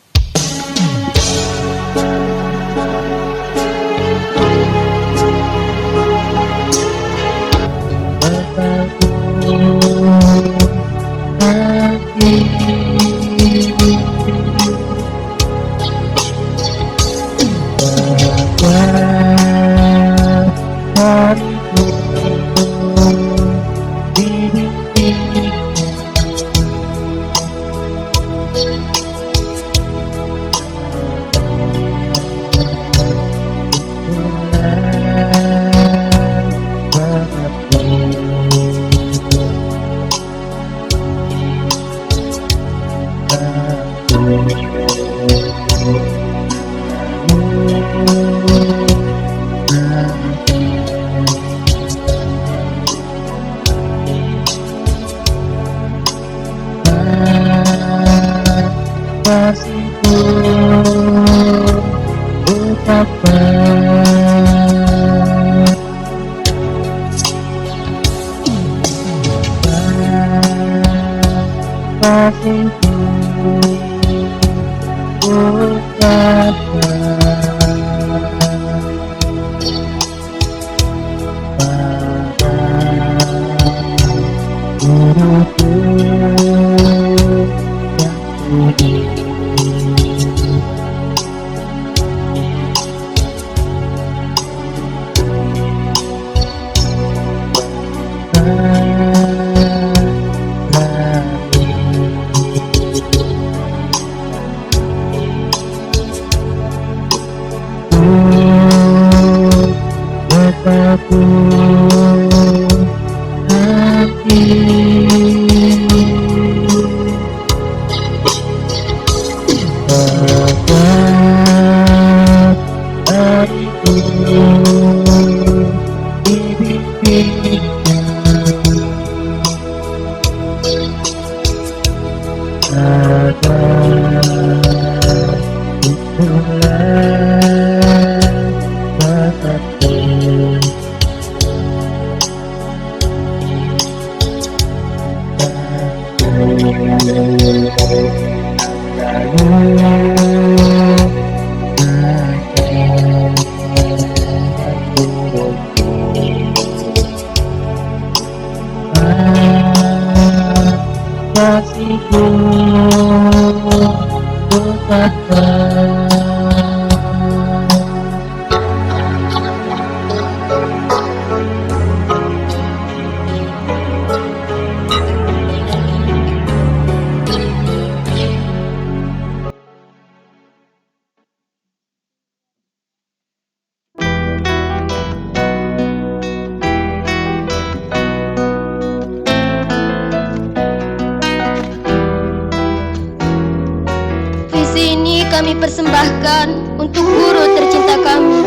Puisi ini kami persembahkan untuk guru tercinta kami.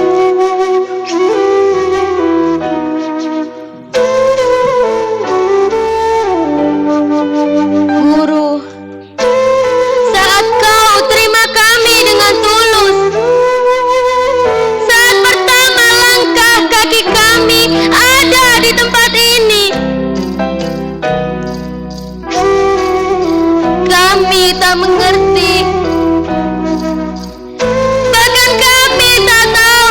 Guru, saat kau terima kami dengan tulus, saat pertama langkah kaki kami ada di tempat ini, kami tak mengerti. Bahkan kami tak tahu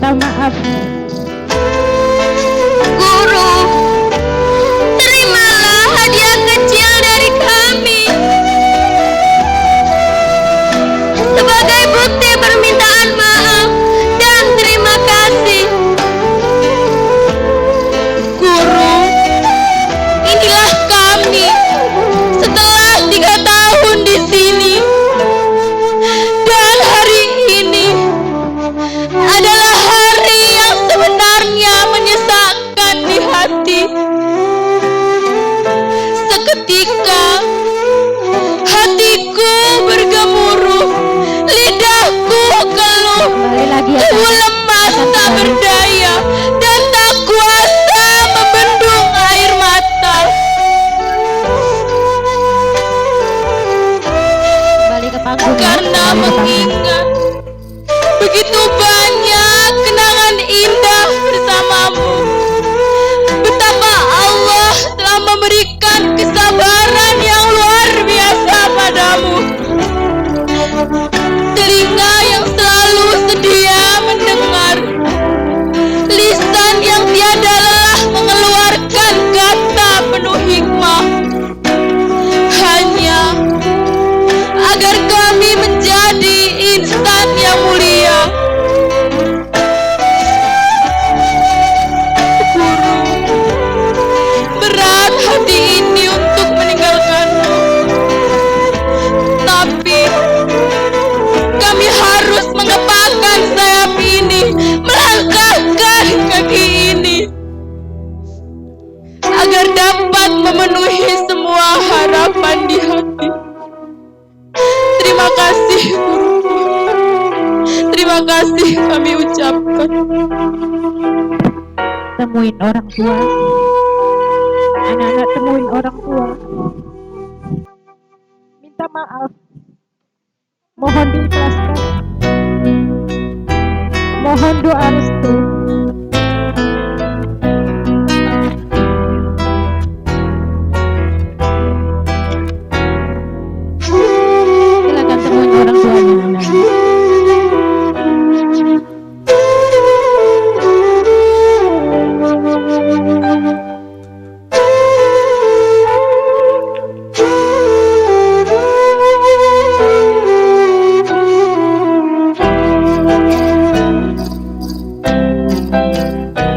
minta maaf. Guru, terimalah hadiah kecil dari kami sebagai bukti permintaan maaf dan terima kasih. Guru, inilah kami setelah 3 tahun di sini, dan hari ini adalah hari yang sebenarnya menyesakkan di hati. Seketika hatiku bergemuruh, lidahku keluh, Kembali lagi ya, tubuh lemas tak berdaya dan tak kuasa membendung air mata. kembali ke panggung. Karena mengingat begitu banyak kenangan indah bersamamu, betapa Allah telah memberikan kesabaran yang luar biasa padamu, telinga yang selalu sedia mendengar, lisan yang tiada lelah mengeluarkan kata penuh hikmah, hanya agar kami menjadi insan yang mulia. Guru, berat hati ini untuk meninggalkanmu, tapi kami harus mengepakkan sayap ini, melangkahkan kaki ini, agar dapat memenuhi semua harapan di hati. Terima kasih, Guru. Terima kasih kami ucapkan. Temuin orang tua. Anak-anak temuin orang tua. Minta maaf. Mohon diikhlaskan. Mohon doa restu. Silakan temuin orang tuanya, anak-anak.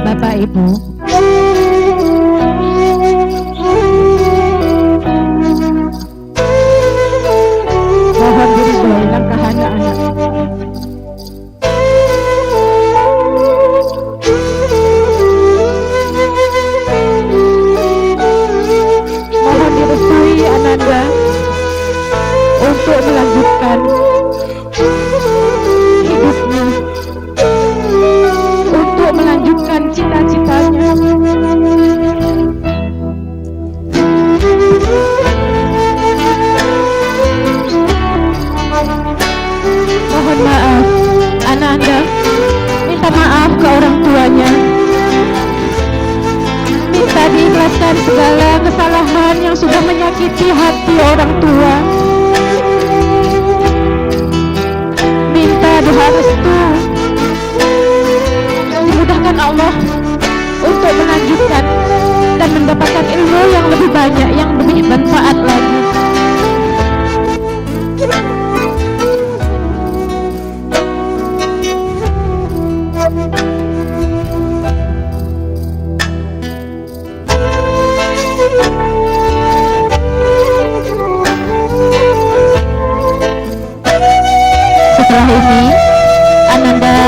Bapak Ibu, mohon diridhoi langkah anak-anak. Mohon direstui Ananda untuk melanjutkan hidupnya, untuk melanjutkan cita-citanya. Mohon maaf, Ananda minta maaf ke orang tuanya. Minta diikhlaskan segala kesalahan yang sudah menyakiti hati orang tua. Minta doa restu yang dimudahkan Allah untuk melanjutkan dan mendapatkan ilmu yang lebih banyak, yang lebih bermanfaat lagi. Setelah ini Ananda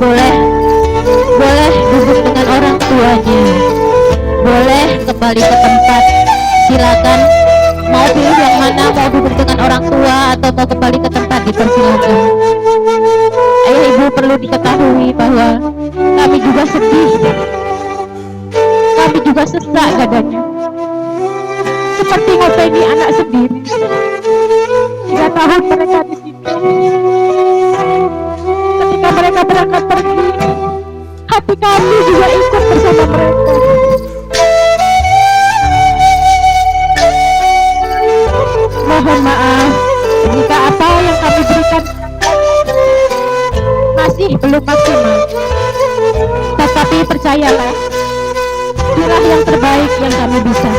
boleh duduk dengan orang tuanya, boleh kembali ke tempat. Silakan mau pilih yang mana, mau duduk dengan orang tua atau mau kembali ke tempat, dipersilakan. Ayah ibu perlu diketahui bahwa kami juga sedih, kami juga sesak dadanya, seperti ngopeni anak sendiri. 3 tahun mereka di sini. Ketika mereka berangkat pergi, hati kami juga ikut bersama mereka. Mohon maaf jika apa yang kami berikan masih masih belum maksimal. Tetapi percayalah, inilah yang terbaik yang kami bisa.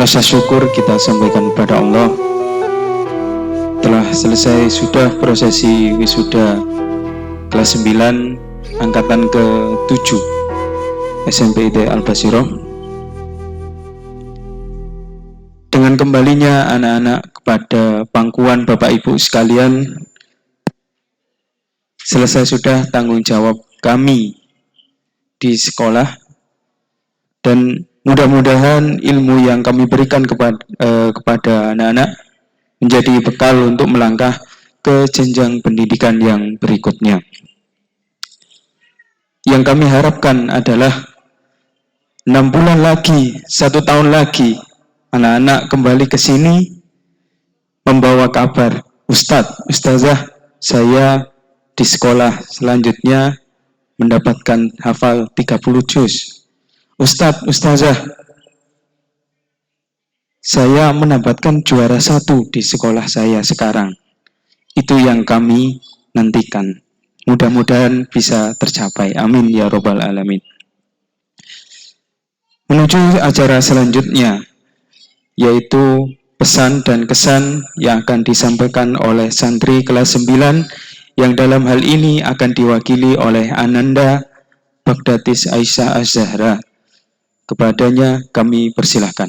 Rasa syukur kita sampaikan kepada Allah. Telah selesai sudah prosesi wisuda kelas 9 angkatan ke-7 SMP IT Al-Basiroh. Dengan kembalinya anak-anak kepada pangkuan Bapak Ibu sekalian, selesai sudah tanggung jawab kami di sekolah, dan mudah-mudahan ilmu yang kami berikan kepada anak-anak menjadi bekal untuk melangkah ke jenjang pendidikan yang berikutnya. Yang kami harapkan adalah 6 bulan lagi, 1 tahun lagi, anak-anak kembali ke sini membawa kabar, Ustadz, Ustazah, saya di sekolah selanjutnya mendapatkan hafal 30 juz. Ustadz, Ustazah, saya mendapatkan juara 1 di sekolah saya sekarang. Itu yang kami nantikan. Mudah-mudahan bisa tercapai. Amin ya robbal alamin. Menuju acara selanjutnya, yaitu pesan dan kesan yang akan disampaikan oleh santri kelas 9, yang dalam hal ini akan diwakili oleh Ananda Bagdatis Aisyah Az-Zahra. Kepadanya kami persilahkan.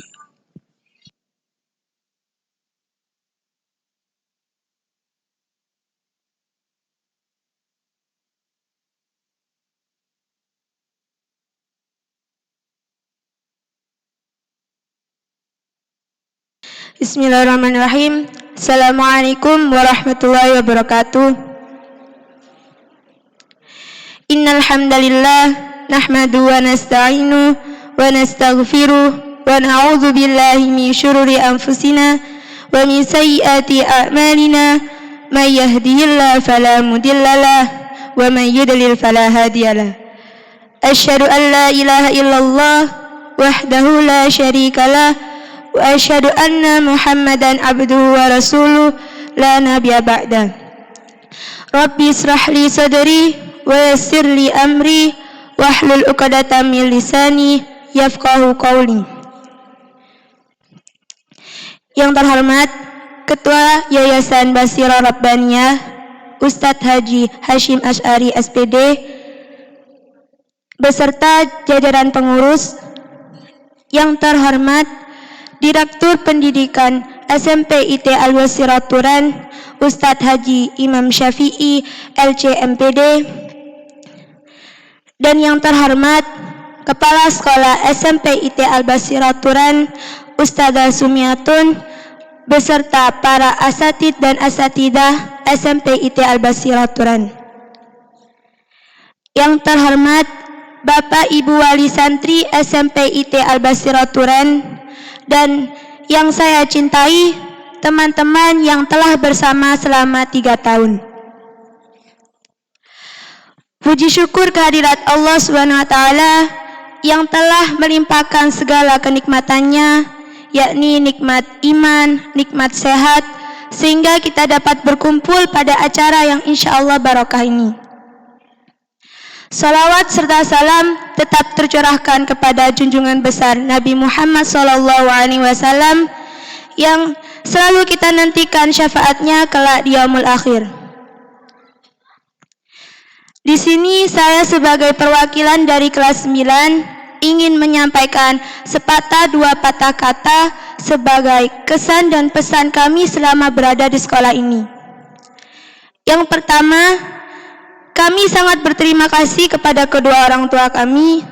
Bismillahirrahmanirrahim. Assalamualaikum warahmatullahi wabarakatuh. Innal hamdalillah nahmadu wa nasta'inu wa nastaghfiruh wa na'udzu billahi min syururi anfusina wa min sayyiati a'malina, may yahdihillahu fala mudhillalah wa may yudlil fala hadiyalah. Asyhadu an la ilaha illallah wahdahu la syarikalah wa asyhadu anna Muhammadan abduhu wa rasuluh la nabiyya ba'da. Rabbi israh li sadri wa yassir li amri wahlul 'uqdatam min lisani yafqahu qawli. Yang terhormat Ketua Yayasan Basirah Rabbaniyah Ustadz Haji Hashim Asy'ari SPD beserta jajaran pengurus, yang terhormat Direktur Pendidikan SMP IT Al-Basirah Turan Ustadz Haji Imam Syafi'i LC-MPD, dan yang terhormat Kepala Sekolah SMP IT Al-Basirah Turan Ustadzah Sumiatun beserta para asatid dan asatidah SMP IT Al-Basirah Turan. Yang terhormat Bapak Ibu Wali Santri SMP IT Al-Basirah Turan, dan yang saya cintai teman-teman yang telah bersama selama 3 tahun. Puji syukur kehadirat Allah SWT yang telah melimpahkan segala kenikmatannya, yakni nikmat iman, nikmat sehat, sehingga kita dapat berkumpul pada acara yang insya Allah barokah ini. Salawat serta salam tetap tercurahkan kepada junjungan besar Nabi Muhammad SAW yang selalu kita nantikan syafaatnya kelak di yaumul akhir. Di sini saya sebagai perwakilan dari kelas 9 ingin menyampaikan sepatah dua patah kata sebagai kesan dan pesan kami selama berada di sekolah ini. Yang pertama, kami sangat berterima kasih kepada kedua orang tua kami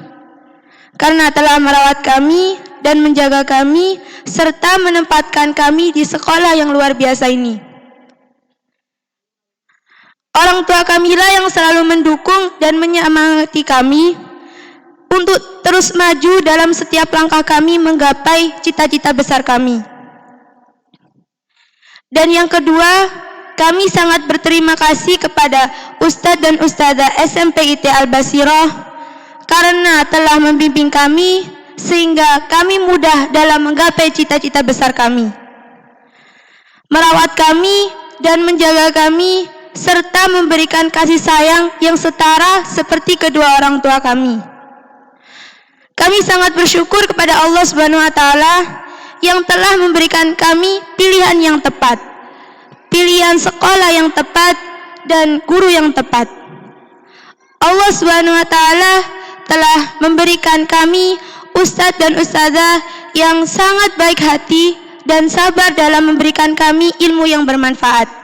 karena telah merawat kami dan menjaga kami serta menempatkan kami di sekolah yang luar biasa ini. Orang tua kamilah yang selalu mendukung dan menyemangati kami untuk terus maju dalam setiap langkah kami menggapai cita-cita besar kami. Dan yang kedua, kami sangat berterima kasih kepada Ustadz dan Ustadzah SMP IT Al-Basirah karena telah membimbing kami sehingga kami mudah dalam menggapai cita-cita besar kami. Merawat kami dan menjaga kami serta memberikan kasih sayang yang setara seperti kedua orang tua kami. Kami sangat bersyukur kepada Allah Subhanahu wa taala yang telah memberikan kami pilihan yang tepat, pilihan sekolah yang tepat dan guru yang tepat. Allah Subhanahu wa taala telah memberikan kami ustadz dan ustadzah yang sangat baik hati dan sabar dalam memberikan kami ilmu yang bermanfaat.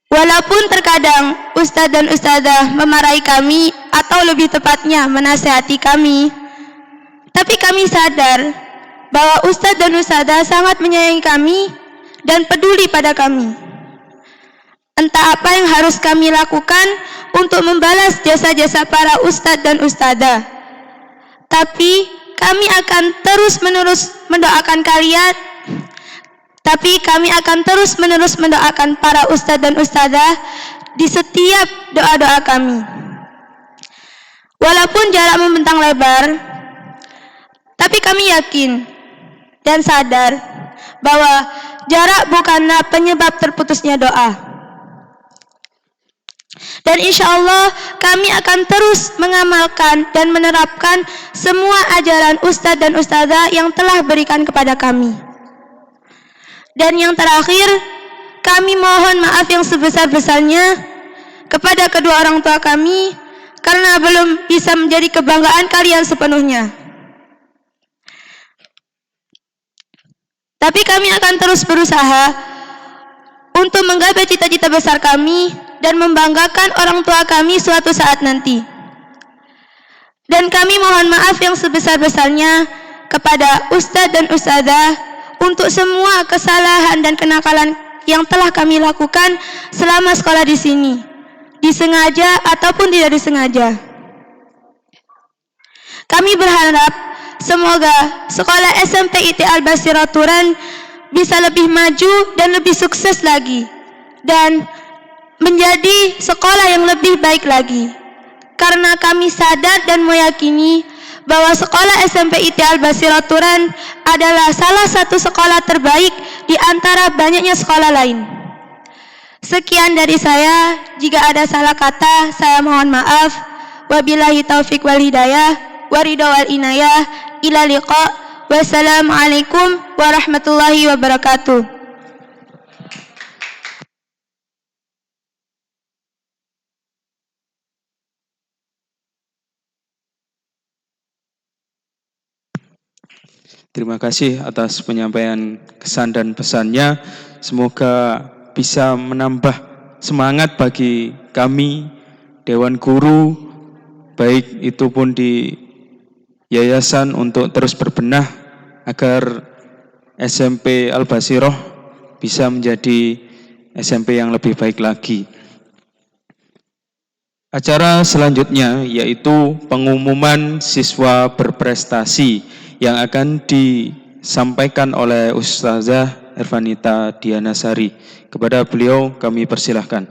Walaupun terkadang ustadz dan ustadzah memarahi kami atau lebih tepatnya menasihati kami, tapi kami sadar bahwa ustadz dan ustadzah sangat menyayangi kami dan peduli pada kami. Entah apa yang harus kami lakukan untuk membalas jasa-jasa para ustadz dan ustadzah, tapi kami akan terus-menerus mendoakan kalian. Tapi kami akan terus-menerus mendoakan para ustadz dan ustadzah di setiap doa-doa kami. Walaupun jarak membentang lebar, tapi kami yakin dan sadar bahwa jarak bukanlah penyebab terputusnya doa. Dan insya Allah kami akan terus mengamalkan dan menerapkan semua ajaran ustadz dan ustadzah yang telah berikan kepada kami. Dan yang terakhir, kami mohon maaf yang sebesar-besarnya kepada kedua orang tua kami karena belum bisa menjadi kebanggaan kalian sepenuhnya. Tapi kami akan terus berusaha untuk menggapai cita-cita besar kami dan membanggakan orang tua kami suatu saat nanti. Dan kami mohon maaf yang sebesar-besarnya kepada ustadz dan ustadzah untuk semua kesalahan dan kenakalan yang telah kami lakukan selama sekolah di sini, disengaja ataupun tidak disengaja. Kami berharap semoga sekolah SMP IT Al-Basirah Turan bisa lebih maju dan lebih sukses lagi dan menjadi sekolah yang lebih baik lagi. Karena kami sadar dan meyakini bahwa sekolah SMP IT Al-Basirah Turan adalah salah satu sekolah terbaik di antara banyaknya sekolah lain. Sekian dari saya, jika ada salah kata, saya mohon maaf. Wabillahi taufiq wal hidayah, waridho wal inayah, ila liqa, wassalamualaikum warahmatullahi wabarakatuh. Terima kasih atas penyampaian kesan dan pesannya. Semoga bisa menambah semangat bagi kami, Dewan Guru, baik itu pun di yayasan untuk terus berbenah agar SMP Al-Basirah bisa menjadi SMP yang lebih baik lagi. Acara selanjutnya yaitu pengumuman siswa berprestasi yang akan disampaikan oleh Ustazah Irfanita Dianasari. Kepada beliau kami persilahkan.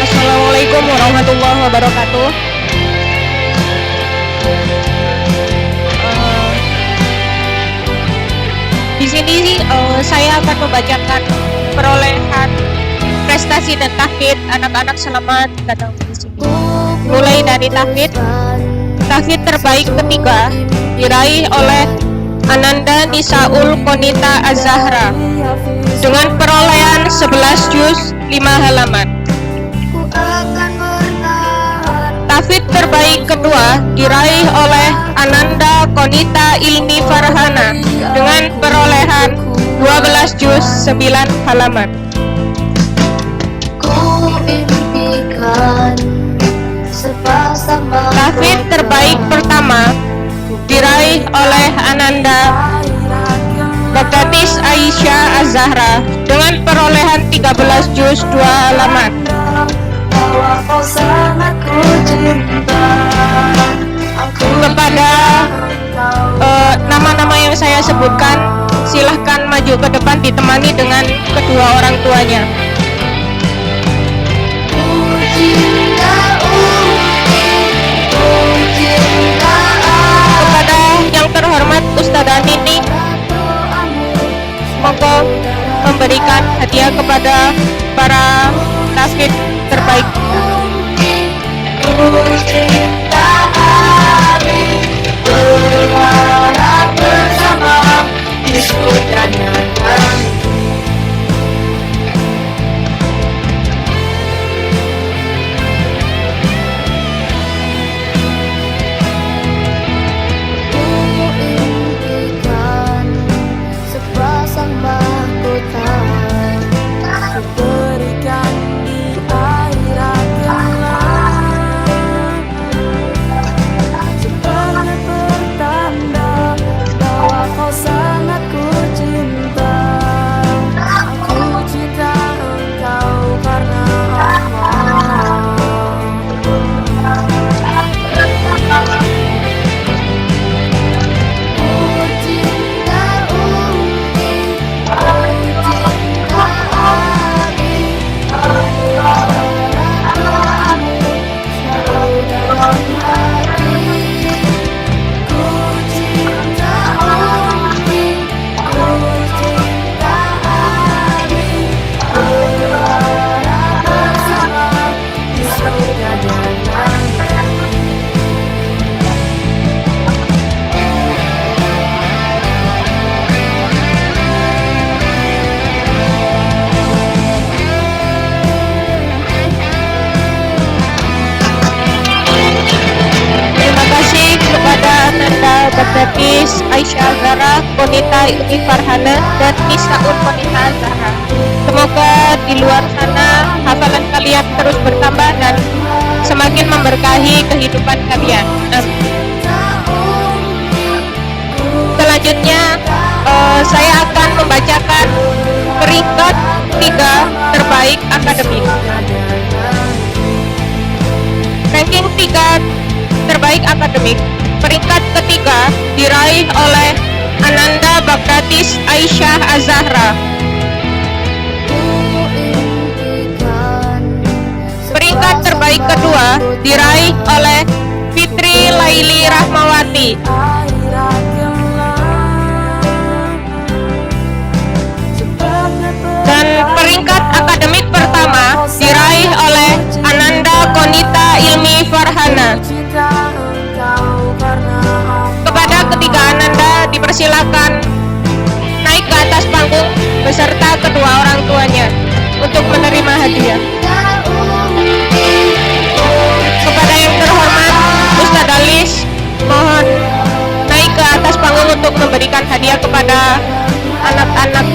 Assalamualaikum warahmatullahi wabarakatuh. Di sini saya akan membacakan perolehan prestasi dan tahfidz. Anak-anak selamat datang di sini. Mulai dari tahfidz. Tahfidz terbaik ketiga diraih oleh Ananda Nisaul Konita Az-Zahra dengan perolehan 11 juz 5 halaman. Tahfidz terbaik kedua diraih oleh Ananda Konita Ilmi Farhana dengan perolehan 12 juz 9 halaman. Tahfidz terbaik pertama diraih oleh Ananda Bagdatis Aisyah Az-Zahra dengan perolehan 13 juz 2 halaman. Kepada nama-nama yang saya sebutkan, silahkan maju ke depan ditemani dengan kedua orang tuanya. Kepada yang terhormat Ustadzah Nini, monggo memberikan hadiah kepada para tahfidz terbaik. Bagdatis Aisyah Az-Zahra, Konita Ilmi Farhana, dan Nisaul Konita Az-Zahra. Semoga di luar sana hafalan kalian terus bertambah dan semakin memberkahi kehidupan kalian. Selanjutnya saya akan membacakan peringkat 3 terbaik akademik. Ranking 3 terbaik akademik. Peringkat ketiga diraih oleh Ananda Bagdatis Aisyah Az-Zahra. Peringkat terbaik kedua diraih oleh Fitri Laili Rahmawati. Dan peringkat akademik pertama diraih oleh Ananda Konita Ilmi Farhana. Kepada ketiga Ananda dipersilakan naik ke atas panggung beserta kedua orang tuanya untuk menerima hadiah. Kepada yang terhormat Ustadz Alis, mohon naik ke atas panggung untuk memberikan hadiah kepada anak-anak.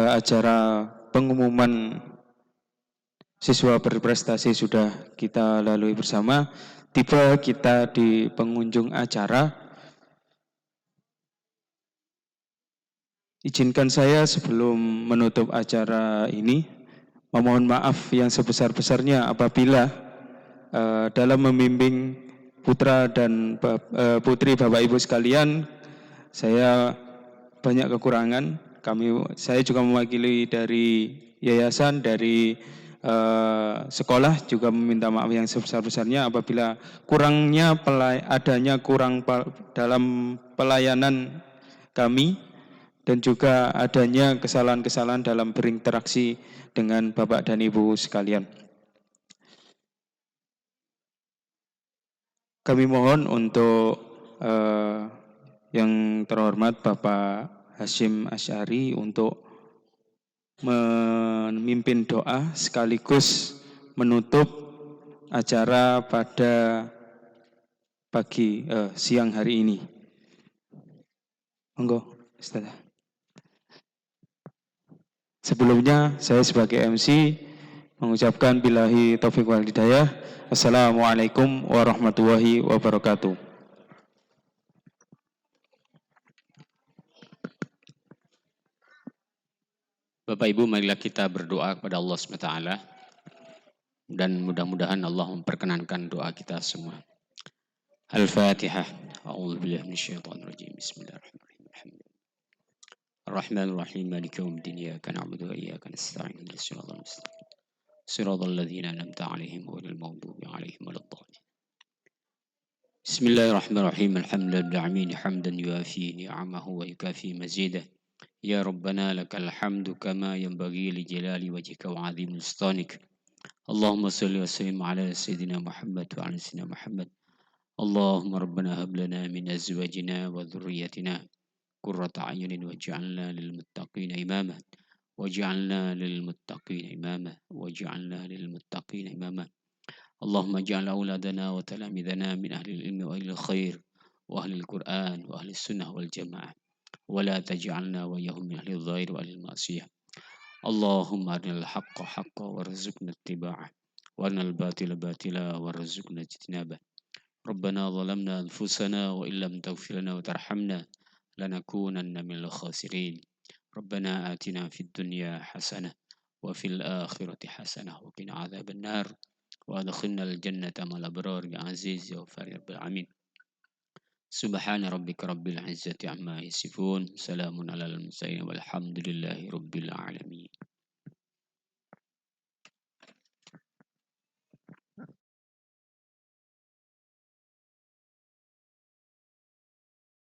acara pengumuman siswa berprestasi sudah kita lalui bersama. Tiba kita di pengunjung acara. Izinkan saya sebelum menutup acara ini memohon maaf yang sebesar-besarnya apabila dalam membimbing putra dan putri Bapak Ibu sekalian saya banyak kekurangan. Saya juga mewakili dari yayasan, dari sekolah juga meminta maaf yang sebesar-besarnya apabila adanya kurang dalam pelayanan kami dan juga adanya kesalahan-kesalahan dalam berinteraksi dengan Bapak dan Ibu sekalian. Kami mohon untuk yang terhormat Bapak Hasyim Asy'ari untuk memimpin doa sekaligus menutup acara pada siang hari ini. Monggo, Ustaz. Sebelumnya saya sebagai MC mengucapkan billahi taufiq wal hidayah. Assalamualaikum warahmatullahi wabarakatuh. Bapak Ibu, marilah kita berdoa kepada Allah SWT dan mudah-mudahan Allah memperkenankan doa kita semua. Al-Fatihah. A'udzubillahi minasyaitonir rajim. Bismillahirrahmanirrahim. Ar-Rahman Ar-Rahim Maliki Yawmiddin Iyyaka na'budu wa iyyaka nasta'in ihdinas siratal mustaqim siratal ladzina an'amta 'alaihim ghairil maghdubi 'alaihim waladdallin. Bismillahirrahmanirrahim. Alhamdulillahil alamin hamdan yuafi ni'amahu wa yukafi mazidah. Ya Rabbana lakal hamdu kama yanbaghi li jalali wajhika wa 'azimi sultanik. Allahumma shalli wa sallim ala sayyidina Muhammad wa ala sayyidina Muhammad. Allahumma rabbana hab lana min azwajina wa dhurriyyatina qurrata a'yunin waj'alna lil muttaqina imama waj'alna lil muttaqina imama waj'alna lil muttaqina imama. Allahumma ij'al auladana wa talamidana min ahli al-ilmi wa ahli al-khair wa ahli al-Qur'an wa ahli sunnah wal jamaah wa la taj'alna wa yahum min ahli al-dhahir wa ahli al-ma'siyah. Allahumma arinal haqqa haqqan warzuqna ittiba'ah wa arinal batila batila warzuqna ijtinabah. Rabbana zalamna anfusana wa illam taghfir lana wa tarhamna lanakunanna minal khasirin. Rabbana atina fid dunya hasanah wa fil akhirati hasanah wa qina adzaban nar wa adkhilnal jannata ma'al abrar ya aziz ya ghafar ya rabbal alamin. Subhana rabbika rabbil izzati amma yasifun, salamun alal mursalin walhamdulillahi rabbil alamin.